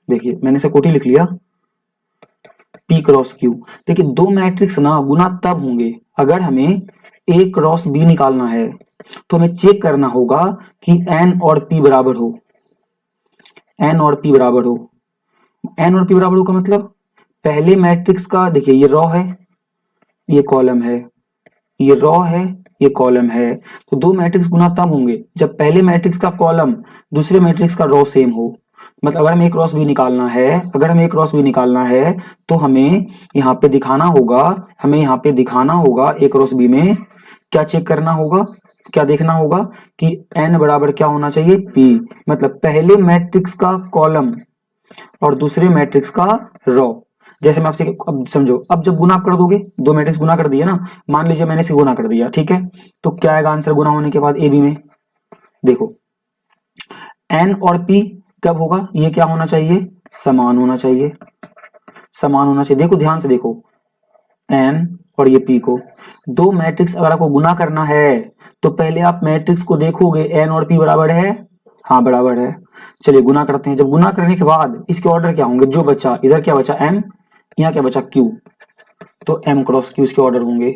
देखिए मैंने इसे कोटि लिख लिया P × Q। देखिए दो मैट्रिक्स ना गुना तब होंगे अगर हमें A × B निकालना है। तो हमें चेक करना होगा कि n और p बराबर हो, n और p बराबर हो। n और p बराबर हो का मतलब पहले मैट्रिक्स का, देखिए ये रॉ है, ये कॉलम है, ये रॉ है, ये कॉलम है। तो दो मैट्रिक्स गुना तब होंगे जब पहले मैट्रिक्स का कॉलम दूसरे मैट्रिक्स का रॉ सेम हो। मतलब अगर हमें A × B निकालना है, अगर हमें A × B निकालना है तो हमें यहाँ पे दिखाना होगा, हमें यहाँ पे दिखाना होगा A × B में क्या चेक करना होगा, क्या देखना होगा कि n बराबर क्या होना चाहिए p। मतलब पहले मैट्रिक्स का कॉलम और दूसरे मैट्रिक्स का रॉ। जैसे मैं आपसे, अब समझो, अब जब गुना आप कर दोगे, दो मैट्रिक्स गुना कर दिए ना, मान लीजिए मैंने इसे गुना कर दिया, ठीक है। तो क्या आएगा आंसर गुना होने के बाद ए बी में। देखो n और p कब होगा, ये क्या होना चाहिए समान होना चाहिए, समान होना चाहिए। देखो ध्यान से देखो, n और ये p को, दो मैट्रिक्स अगर आपको गुना करना है तो पहले आप मैट्रिक्स को देखोगे n और p बराबर है, हाँ बराबर है। चलिए गुना करते हैं। जब गुना करने के बाद इसके ऑर्डर क्या होंगे, जो बचा इधर क्या बचा m, यहाँ क्या बचा q, तो m × q इसके ऑर्डर होंगे।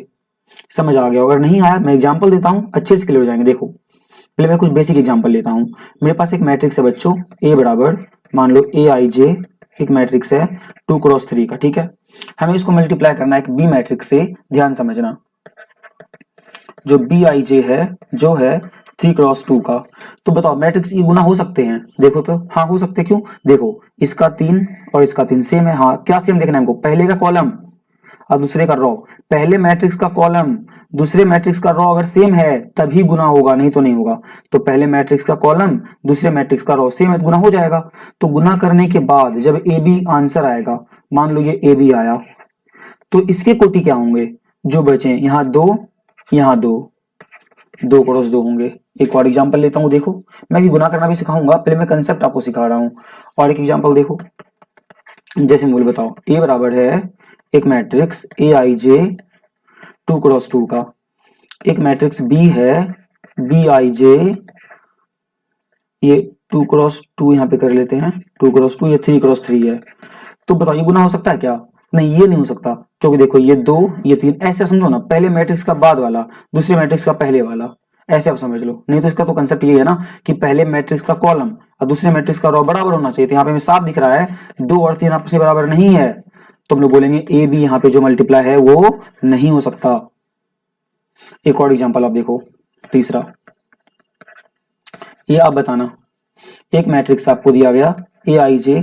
समझ आ गया। अगर नहीं आया मैं एग्जांपल देता हूँ, अच्छे से क्लियर हो जाएंगे। देखो पहले मैं कुछ बेसिक एग्जांपल लेता हूँ। मेरे पास एक मैट्रिक्स है बच्चों, a बराबर मान लो Aij एक मैट्रिक्स है 2 × 3 का, ठीक है। हमें इसको मल्टीप्लाई करना है एक बी मैट्रिक्स से। ध्यान समझना, जो Bij है जो है 3 × 2 का। तो बताओ मैट्रिक्स ये गुना हो सकते हैं, देखो तो हाँ हो सकते हैं। क्यों, देखो इसका 3 और इसका 3 सेम है। हाँ क्या सेम देखना है हमको, पहले का कॉलम और दूसरे का रॉ। पहले मैट्रिक्स का कॉलम दूसरे मैट्रिक्स का रॉ अगर सेम है तभी गुना होगा, नहीं तो नहीं होगा। तो पहले मैट्रिक्स का कॉलम दूसरे मैट्रिक्स का रॉ सेम है तो गुना हो जाएगा। तो गुना करने के बाद जब ए बी आंसर आएगा, मान लो ये ए बी आया, तो इसके कोटि क्या होंगे जो बचे, यहाँ 2, यहाँ 2, 2 × 2 होंगे। एक और एग्जांपल लेता हूँ। देखो मैं भी गुना करना भी सिखाऊंगा, पहले मैं कंसेप्ट आपको सिखा रहा हूँ। और एक एग्जांपल देखो, जैसे मूल बताओ ए बराबर है एक मैट्रिक्स Aij 2 × 2 का, एक मैट्रिक्स बी है Bij, ये 2 × 2 यहाँ पे कर लेते हैं, 2 × 2, ये 3 × 3 है। तो बताओ ये गुना हो सकता है क्या, नहीं ये नहीं हो सकता, क्योंकि देखो ये 2 ये 3, ऐसे समझो ना, पहले मैट्रिक्स का बाद वाला दूसरे मैट्रिक्स का पहले वाला, ऐसे आप समझ लो। नहीं तो इसका तो कंसेप्ट ये है ना कि पहले मैट्रिक्स का कॉलम और दूसरे मैट्रिक्स का रॉ बराबर होना चाहिए। तो यहाँ पे साफ दिख रहा है 2 और 3 आपस में बराबर नहीं है, तो हम लोग बोलेंगे ए बी यहाँ पे जो मल्टीप्लाई है वो नहीं हो सकता। एक और एग्जांपल आप देखो, तीसरा, ये आप बताना, एक मैट्रिक्स आपको दिया गया ए आई जे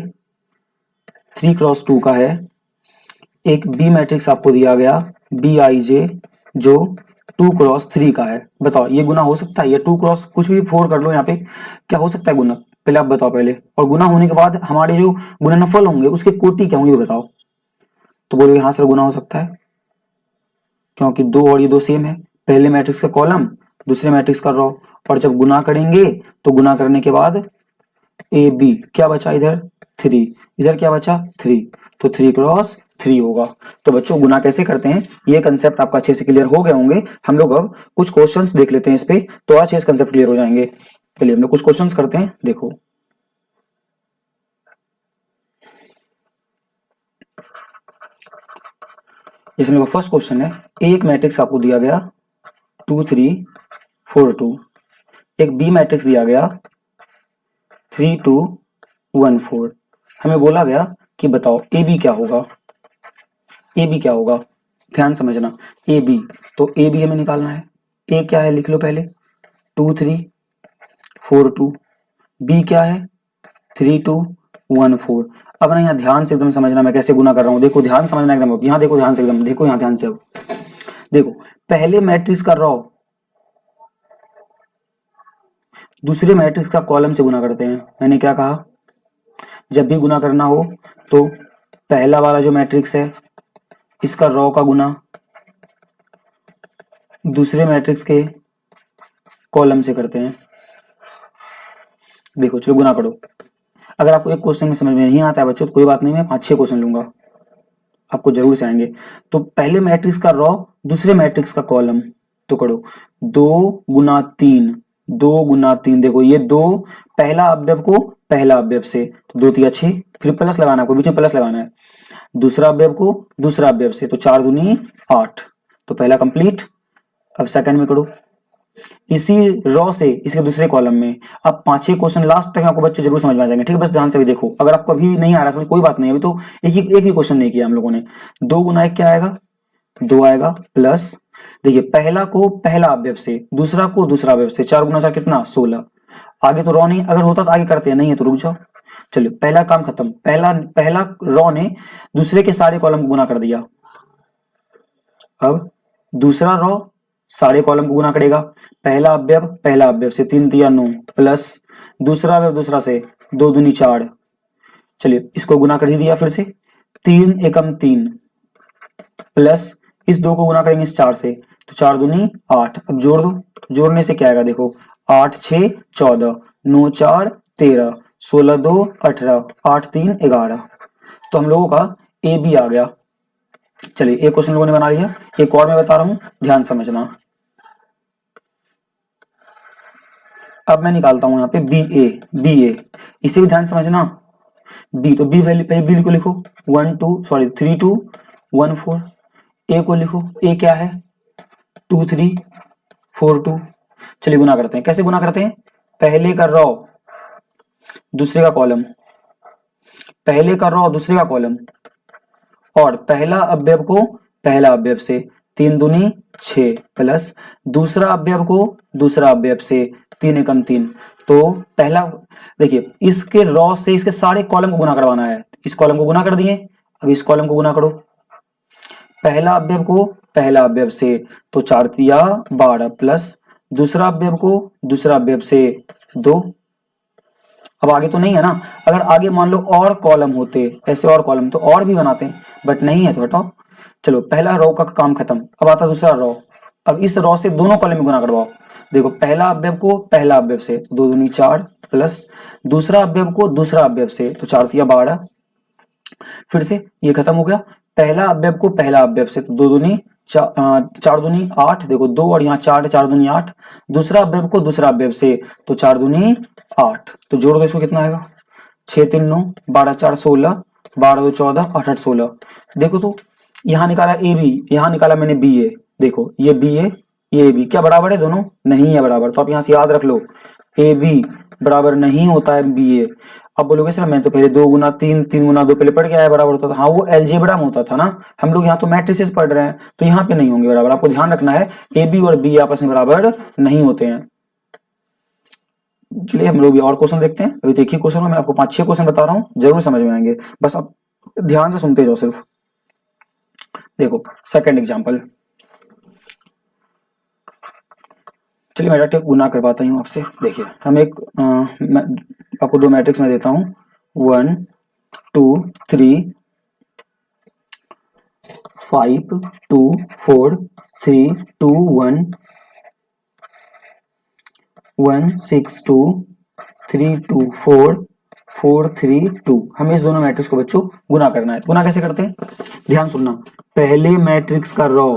3x2 का है, एक बी मैट्रिक्स आपको दिया गया बी आई जे जो 2x3 का है। बताओ ये गुना हो सकता है? ये 2x कुछ भी 4 कर लो, यहाँ पे क्या हो सकता है गुना? पहले आप बताओ पहले, और गुना होने के बाद हमारे जो गुणनफल होंगे उसके कोटि क्या होंगे बताओ। तो बोलोगे हाँ सर गुना हो सकता है, क्योंकि दो और ये दो सेम है, पहले मैट्रिक्स का कॉलम दूसरे मैट्रिक्स का रो, और जब गुना करेंगे तो गुना करने के बाद ए बी क्या बचा, इधर 3, इधर क्या बचा 3, तो 3x3 होगा। तो बच्चों गुना कैसे करते हैं ये कंसेप्ट आपका अच्छे से क्लियर हो गए होंगे। हम लोग अब कुछ क्वेश्चंस देख लेते हैं इस पे, तो अच्छे से कंसेप्ट क्लियर हो जाएंगे। चलिए हम लोग कुछ क्वेश्चंस करते हैं, देखो इसमें का फर्स्ट क्वेश्चन है, एक मैट्रिक्स आपको दिया गया 2 3 4 2, एक बी मैट्रिक्स दिया गया 3 2 1 4। हमें बोला गया कि बताओ ए बी क्या होगा, ए बी क्या होगा, ध्यान समझना, ए बी, तो ए बी हमें निकालना है। ए क्या है लिख लो पहले 2 3 4 2, बी क्या है 3 2 1 4। अब ना यहाँ ध्यान से एकदम समझना मैं कैसे गुना कर रहा हूँ, देखो ध्यान समझना एकदम, यहाँ देखो ध्यान से एकदम, देखो यहाँ ध्यान से, अब देखो पहले मैट्रिक्स का रो दूसरे मैट्रिक्स का कॉलम से गुना करते हैं। मैंने क्या कहा, जब भी गुना करना हो तो पहला वाला जो मैट्रिक्स है इसका रो का गुना दूसरे मैट्रिक्स के कॉलम से करते हैं। देखो चलो गुना करो। अगर आपको एक क्वेश्चन में समझ में नहीं आता है बच्चों तो कोई बात नहीं, मैं 5-6 क्वेश्चन लूंगा, आपको जरूर से आएंगे। तो पहले मैट्रिक्स का रो दूसरे मैट्रिक्स का कॉलम, तो करो 2 गुना 3, 2 गुना 3, देखो ये 2 पहला अवयव को पहला अवयव से, तो 2 3 6, फिर प्लस लगाना है, आपको बीच में प्लस लगाना है, दूसरा अवयव को दूसरा अवयव से, तो 4 दूनी 8, तो पहला कंप्लीट। अब सेकंड में करो इसी रो से इसके दूसरे कॉलम में। अब 5-6 क्वेश्चन लास्ट तक आपको बच्चे जरूर समझ में आ जाएंगे, ठीक है, बस ध्यान से भी देखो। अगर आपको अभी नहीं आ रहा समझ कोई बात नहीं, अभी तो एक भी क्वेश्चन नहीं किया हम लोगों ने। 2 गुना 1 क्या आएगा 2 आएगा, प्लस देखिए पहला को पहला अवयव से दूसरा को दूसरा अवयव से, 4 गुना 4 कितना 16। आगे तो रो नहीं, अगर होता तो आगे करते हैं, नहीं है तो रुक जाओ। चलिए पहला काम खत्म, पहला रो ने दूसरे के सारे कॉलम को गुना कर दिया। अब दूसरा रो सारे कॉलम को गुना करेगा, पहला अवयव से 3 3 9, प्लस दूसरा अवयव दूसरा से 2 दूनी 4। चलिए इसको गुना कर ही दिया, फिर से 3 एकम 3, प्लस इस 2 को गुना करेंगे इस 4 से, तो 4 दूनी 8। अब जोड़ दो, जोड़ने से क्या आएगा देखो 8 6 14, 9 4 13, 16 2 18, 8 3 11। तो हम लोगों का ए बी आ गया। चलिए एक क्वेश्चन लोगों ने बना लिया, एक और मैं बता रहा हूं, ध्यान समझना। अब मैं निकालता हूं यहाँ पे बी ए, इसे भी ध्यान समझना। बी, तो बी वैल्यू पहले बी को लिखो 3 2 1 4। ए को लिखो, ए क्या है 2 3 4 2। चलिए गुना करते हैं, कैसे गुना करते हैं, पहले का रो दूसरे का कॉलम, पहले का रो दूसरे का कॉलम, और पहला अवयव को पहला अवयव से, 3 दूनी 6, प्लस दूसरा अवयव को दूसरा अवयव से, 3 एकम 3। तो पहला देखिए इसके रो से इसके सारे कॉलम को गुना करवाना है, इस कॉलम को गुना कर दिए, अब इस कॉलम को गुना करो पहला अवयव को पहला अवयव से, तो 4 तिया 12, प्लस दूसरा अवयव को दूसरा अवयव से 2। अब आगे तो नहीं है ना, अगर आगे मान लो और कॉलम होते ऐसे और कॉलम तो और भी बनाते हैं, बट नहीं है तो हटाओ। चलो पहला रो का काम खत्म, अब आता दूसरा रो। अब इस रो से दोनों कॉलम में गुना करवाओ, देखो पहला अवयव को पहला अवयव से, तो 2 दूनी 4, प्लस दूसरा अवयव को दूसरा अवयव से, तो 4 तिया 12। फिर से ये खत्म हो गया, पहला अवयव को पहला अवयव से, तो 2 दूनी 4 दूनी 8, देखो 2 और यहाँ 4 4 दूनी 8, दूसरा अवयव को दूसरा अवयव से, तो 4 दूनी 8। तो जोड़ दो इसको, कितना आएगा 6 3 9, 12 4 16, 12 2 14, 8 8 16। देखो तो यहाँ निकाला ए बी, यहाँ निकाला मैंने बी ए, देखो ये बी ए ये बी क्या बराबर है दोनों, नहीं है बराबर, तो आप यहाँ से याद रख लो ए बी बराबर नहीं होता है BA। अब बोलोगे सर मैं तो पहले 2 गुना 3, 3 गुना 2 पहले पढ़ के आया बराबर होता था। हाँ वो अलजेब्रा में होता था ना, हम लोग यहाँ तो मैट्रिसेस पढ़ रहे हैं, तो यहाँ पे नहीं होंगे बराबर। आपको ध्यान रखना है AB और BA आपस में बराबर नहीं होते हैं। चलिए हम लोग और क्वेश्चन देखते हैं। अभी देखिए क्वेश्चन में मैं आपको 5-6 क्वेश्चन बता रहा हूँ, जरूर समझ में आएंगे, बस आप ध्यान से सुनते जाओ सिर्फ। देखो सेकंड एग्जांपल, चलिए मैं डायरेक्ट गुना करवाता हूँ आपसे। देखिए हम मैं आपको 2 मैट्रिक्स में देता हूँ, 1 2 3 5 2 4 3 2 1 1 6 2 3 2 4 4 3 2। हमें इस दोनों मैट्रिक्स को बच्चों गुना करना है। गुना कैसे करते हैं, ध्यान सुनना। पहले मैट्रिक्स का रो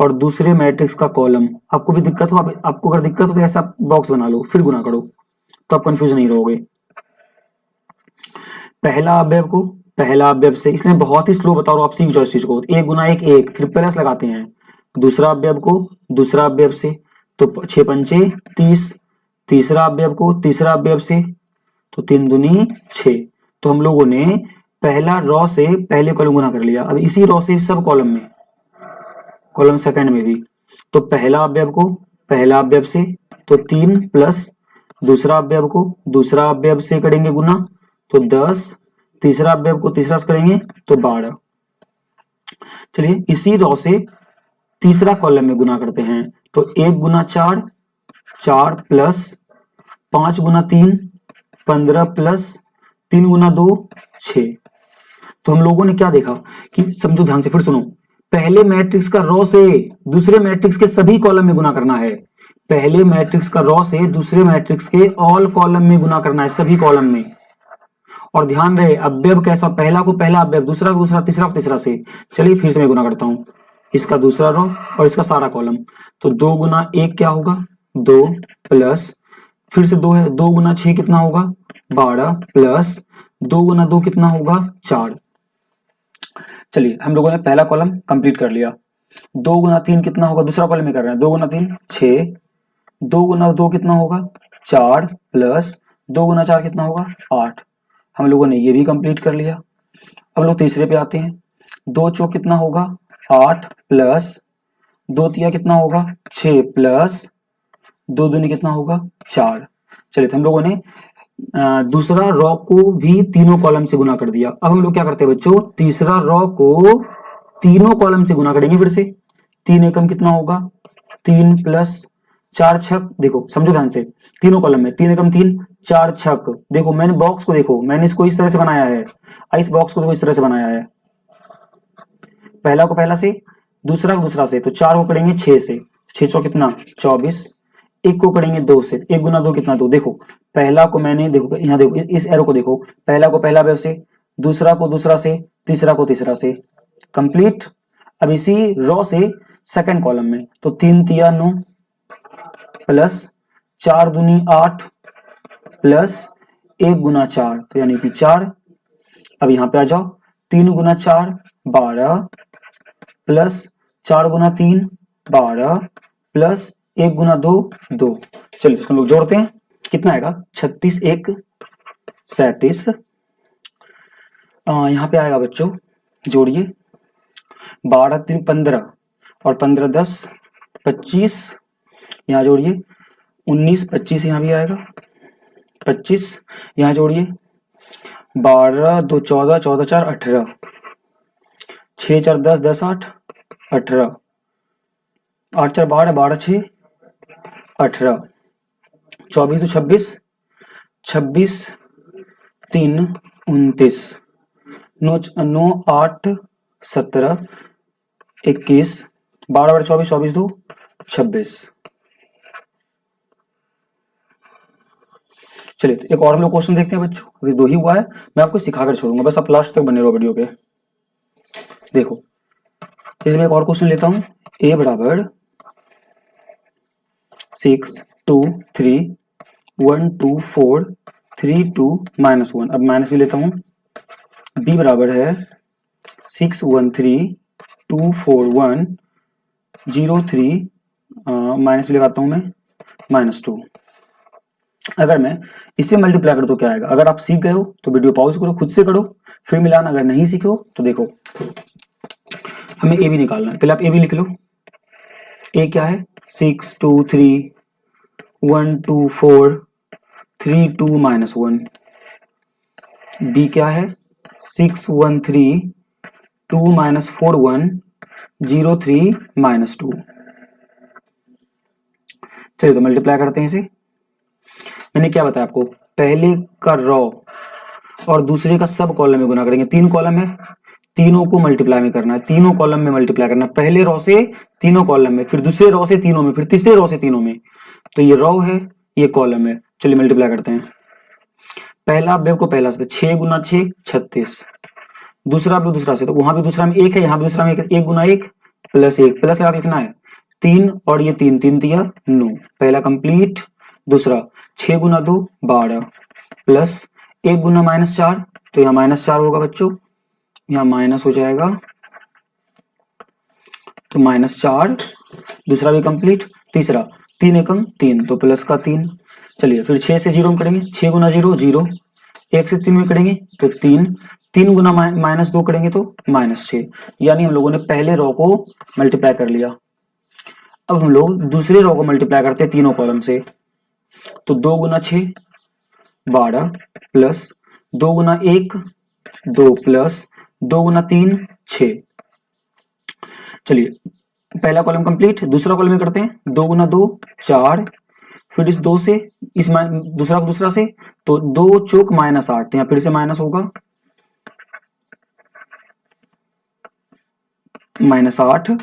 और दूसरे मैट्रिक्स का कॉलम। आपको भी दिक्कत हो, आपको अगर दिक्कत हो तो ऐसा बॉक्स बना लो फिर गुना करो, तो आप कंफ्यूज नहीं रहोगे। पहला अवयव से, इसलिए बहुत ही स्लो बता रहा हूं, आप सीख जाओ इस चीज को। 1 गुना 1 1, फिर प्लस लगाते हैं। दूसरा अवयव को दूसरा अवयव से, तो 6 पंचे 30। तीसरा अवयव को तीसरा अवयव से, तो 3 दूनी 6। तो हम लोगों ने पहला रॉ से पहले कॉलम गुना कर लिया। अब इसी रॉ से सब कॉलम में, कॉलम सेकंड में भी, तो पहला अवयव को पहला अवयव से, तो 3 प्लस दूसरा अवयव को दूसरा अवयव से करेंगे गुना, तो 10। तीसरा अवयव को तीसरा से करेंगे तो 12। चलिए इसी रॉ से तीसरा कॉलम में गुना करते हैं, तो 1 गुना 4 4 प्लस 5 गुना 3 15 प्लस 3 गुना 2 6। तो हम लोगों ने क्या देखा कि, समझो ध्यान से फिर सुनो, पहले मैट्रिक्स का रॉ से दूसरे मैट्रिक्स के सभी कॉलम में गुना करना है। पहले मैट्रिक्स का रॉ से दूसरे मैट्रिक्स के ऑल कॉलम में गुना करना है, सभी कॉलम में। और ध्यान रहे अवयव कैसा, पहला को पहला अवयव, दूसरा को दूसरा, तीसरा को तीसरा से। चलिए फिर से मैं गुना करता हूं, इसका दूसरा रो और इसका सारा कॉलम। तो 2 गुना 1 क्या होगा 2 प्लस, फिर से 2 है, 2 गुना 6 कितना होगा 12 प्लस 2 गुना 2 कितना होगा 4। चलिए हम लोगों ने पहला कॉलम कंप्लीट कर लिया। 2 गुना 3 कितना होगा, दूसरा कॉलम में कर रहे हैं, 2 गुना 3 6। 2 गुना 2 कितना होगा 4 प्लस 2 गुना 4 कितना होगा 8। हम लोगों ने ये भी कंप्लीट कर लिया। अब लोग तीसरे पे आते हैं। 2 चौक कितना होगा 8 प्लस 2 तिया कितना होगा 6 प्लस 2 दूनी कितना होगा 4। चलिए तो हम लोगों ने दूसरा रॉ को भी तीनों कॉलम से गुना कर दिया। अब हम लोग क्या करते हैं बच्चों, तीसरा रॉ को तीनों कॉलम से गुना करेंगे फिर से। 3 एकम कितना होगा 3 प्लस 4 छक, देखो समझो ध्यान से, तीनों कॉलम में 3 एकम 3 4 छक। देखो मैंने बॉक्स को देखो, मैंने इसको इस तरह से बनाया है, इस बॉक्स को देखो इस तरह से बनाया है। पहला को पहला से, दूसरा को दूसरा से, तो 4 को करेंगे 6 से, 6 चौ कितना 24। एक को करेंगे 2 से, 1 गुना 2 कितना 2। देखो पहला को मैंने, देखो यहाँ देखो इस एरो को देखो, पहला को पहला अवयव से, दूसरा को दूसरा से, तीसरा को तीसरा से, कंप्लीट। अब इसी रॉ से सेकंड कॉलम में, तो 3 तिया 9 प्लस 4 दूनी 8 प्लस 1 गुना 4, तो यानी कि 4। अब यहां पे आ जाओ, 3 गुना 4 12 प्लस 4 गुना 3 12 प्लस 1 गुना 2 2। चलिए इसको लोग जोड़ते हैं, कितना आएगा 36 1 37। यहाँ पे आएगा बच्चों, जोड़िए 12 3 15 और 15 10 25। यहाँ जोड़िए 19 25, यहाँ भी आएगा 25। यहाँ जोड़िए 12 2 14 14 4 18, 6 4 10 10 8 18, 8 4 12 12 6 18, 24 2 26 26 3 29, 9 8 17 21, 12 24 24 2 26। चलिए तो एक और हम लोग क्वेश्चन देखते हैं बच्चों, अभी 2 ही हुआ है, मैं आपको सिखाकर छोड़ूंगा, बस आप लास्ट तक बने रहो वीडियो के। देखो इसमें एक और क्वेश्चन लेता हूं, a बराबर 6 2 3 1 2 4 3 2 -1। अब माइनस भी लेता हूं। b बराबर है 6 1 3 2 4 1 0 3, माइनस भी लगाता हूं मैं -2। अगर मैं इससे मल्टीप्लाई करूँ तो क्या आएगा? अगर आप सीख गए हो तो वीडियो पॉज करो, खुद से करो, फिर मिलाना। अगर नहीं सीखे हो तो देखो, हमें ए बी निकालना है। पहले आप ए बी लिख लो। ए क्या है? 6 2 3 1 2 4 3 2 -1। बी क्या है? 6 1 3 2 -4 1 0 3 -2। चलिए तो मल्टीप्लाई करते हैं इसे। मैंने क्या बताया आपको? पहले का रॉ और दूसरे का सब कॉलम में गुना करेंगे। 3 कॉलम है, तीनों को मल्टीप्लाई में करना है, तीनों कॉलम में मल्टीप्लाई करना है। पहले रॉ से तीनों कॉलम में, फिर दूसरे रॉ से तीनों में, फिर तीसरे रॉ से तीनों में। तो ये रॉ है, ये कॉलम है। चलिए मल्टीप्लाई करते हैं। पहला अवयव को पहला से, 6 गुना 6 36। दूसरा अवयव दूसरा से, तो वहां भी दूसरा में 1 है, यहाँ भी दूसरा में 1 है। 1 गुना 1 प्लस 1, प्लस लगा लिखना है। 3 और ये 3 3 दिया 9, पहला कंप्लीट। दूसरा 6 गुना 2 12 प्लस 1 गुना -4, तो यहाँ -4 होगा बच्चों, यहाँ माइनस हो जाएगा, तो -4। दूसरा भी कंप्लीट। तीसरा 3 एकम 3, तो प्लस का 3। चलिए फिर 6 से 0 में करेंगे, 6 गुना 0 0। 1 से 3 में करेंगे तो 3, 3 गुना -2 करेंगे तो -6। यानी हम लोगों ने पहले रो को मल्टीप्लाई कर लिया। अब हम लोग दूसरे रो को मल्टीप्लाई करते हैं तीनों कॉलम से। तो 2 गुना 6 12 प्लस 2 गुना 1 2 प्लस 2 गुना 3 6। चलिए पहला कॉलम कंप्लीट, दूसरा कॉलम में करते हैं। 2 गुना 2 4, फिर इस 2 से इस दूसरा को दूसरा से, तो 2 चौक -8, यहाँ फिर से माइनस होगा, -8।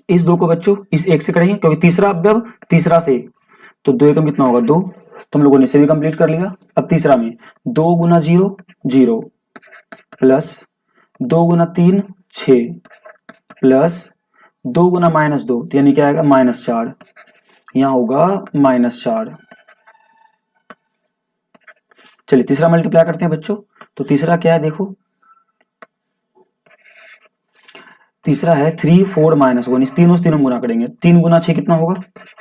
इस 2 को बच्चों इस 1 से करेंगे, क्योंकि तीसरा अवयव तीसरा से, तो 2 एकम कितना होगा 2। तो हम लोगों ने इसे भी कंप्लीट कर लिया। अब तीसरा में 2 गुना 0 0 प्लस 2 गुना 3 6 प्लस 2 गुना -2, यानी क्या आएगा -4, यहाँ होगा -4। चलिए तीसरा मल्टीप्लाई करते हैं बच्चों। तो तीसरा क्या है देखो, तीसरा है 3 4 -1। इस तीनों से तीनों गुना करेंगे। 3 गुना 6 कितना होगा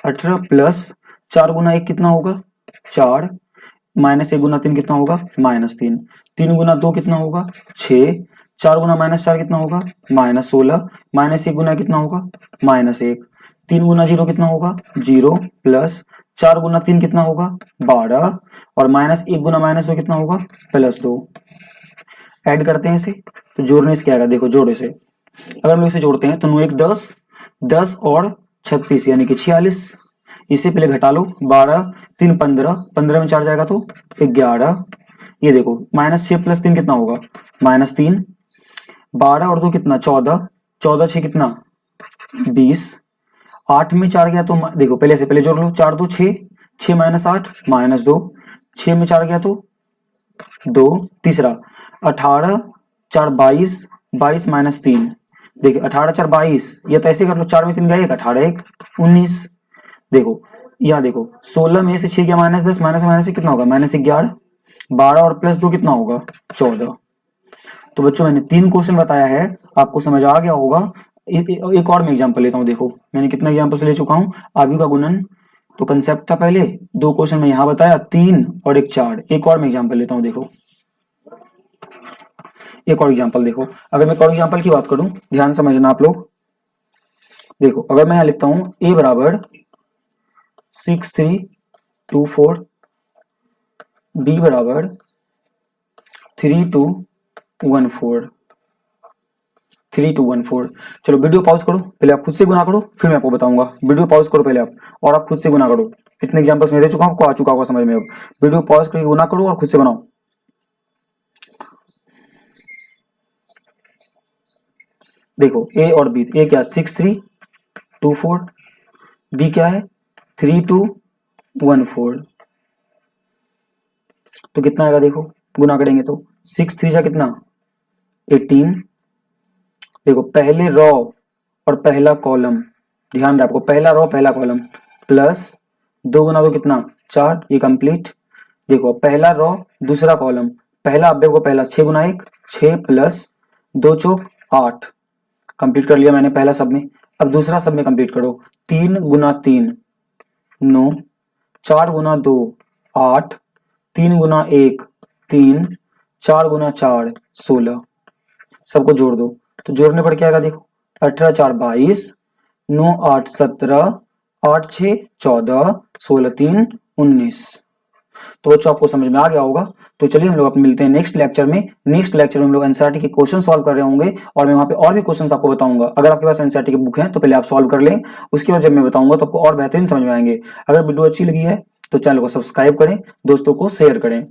18 प्लस 4 गुना 1 कितना होगा 4, -1 गुना 3 कितना होगा -3। 3 गुना 2 कितना होगा 6, 4 गुना -4 कितना होगा -16, -1 गुना कितना होगा -1। 3 गुना 0 कितना होगा 0 प्लस 4 गुना 3 कितना होगा 12, और -1 गुना -2 कितना होगा +2। ऐड करते हैं इसे, तो जोड़ने से क्या आएगा देखो, जोड़े से अगर हम लोग इसे जोड़ते हैं तो 9 1 10, 10 और 36 यानी कि 46। इसे पहले घटा लो, 12 3 15, 15 में 4 जाएगा तो 11। ये देखो -6 + 3 कितना होगा -3। 12 और 2 कितना 14, 14 6 कितना 20। 8 में 4 गया तो देखो पहले से पहले जोड़ लो, 4 2 6, 6 -8 -2, 6 में 4 गया तो 2। तीसरा 18 4 22, 22 -3। देखिए 18 4 22, ये तो ऐसे कर लो, 4 में 3 गया 1, 18 1 19। देखो यहाँ देखो 16 में से 6 गया -10, माइनस से कितना होगा -11। 12 और +2 कितना होगा 14। तो बच्चों मैंने 3 क्वेश्चन बताया है, आपको समझ आ गया होगा। एक और मैं एग्जांपल लेता हूँ। देखो मैंने कितना एग्जांपल ले चुका हूँ। आयु का गुणन तो कंसेप्ट था पहले, 2 क्वेश्चन में यहाँ बताया, 3 और 1 4। एक और मैं एग्जांपल लेता हूँ। देखो एक और एग्जांपल देखो, अगर मैं एक और एग्जांपल की बात करूं, ध्यान समझना आप लोग। देखो अगर मैं यहाँ लिखता हूं a बराबर 6 3 2 4, b बराबर 3 2 1 4, 3 2 1 4। चलो वीडियो पॉज करो, पहले आप खुद से गुना करो, फिर मैं आपको बताऊंगा। वीडियो पॉज करो पहले आप, और आप खुद से गुना करो। इतने एग्जांपल्स मैं दे चुका हूं, आपको आ चुका होगा समझ में। अब वीडियो पॉज करके गुना करो और खुद से बनाओ। देखो a और b, a क्या 6 3 2 4, b क्या है 3 2 1 4। तो कितना आएगा देखो, गुना करेंगे तो 6 3 जा कितना 18। देखो पहले रॉ और पहला कॉलम, ध्यान रहे आपको, पहला रॉ पहला कॉलम, प्लस 2 गुना 2 कितना 4, ये कंप्लीट। देखो पहला रॉ दूसरा कॉलम, पहला अवयव को पहला, 6 गुना 1 6 प्लस 2 चौक 8, कंप्लीट कर लिया मैंने पहला सब में। अब दूसरा सब में कंप्लीट करो, 3 गुना 3 9, 4 गुना 2 8, 3 गुना 1 3, 4 गुना 4 16, सबको जोड़ दो। तो जोड़ने पर क्या आएगा देखो, 18 4 22, 9 8 17, 8 6 14, 16 3 19। तो बच्चों आपको समझ में आ गया होगा। तो चलिए हम लोग अपने मिलते हैं नेक्स्ट लेक्चर में। नेक्स्ट लेक्चर में हम लोग एनसीईआरटी के क्वेश्चन सॉल्व कर रहे होंगे और मैं वहां पे और भी क्वेश्चंस आपको बताऊंगा। अगर आपके पास एनसीईआरटी की बुक है तो पहले आप सॉल्व कर लें, उसके बाद जब मैं बताऊंगा तो आपको और बेहतरीन समझ में आएंगे। अगर वीडियो अच्छी लगी है तो चैनल को सब्सक्राइब करें, दोस्तों को शेयर करें।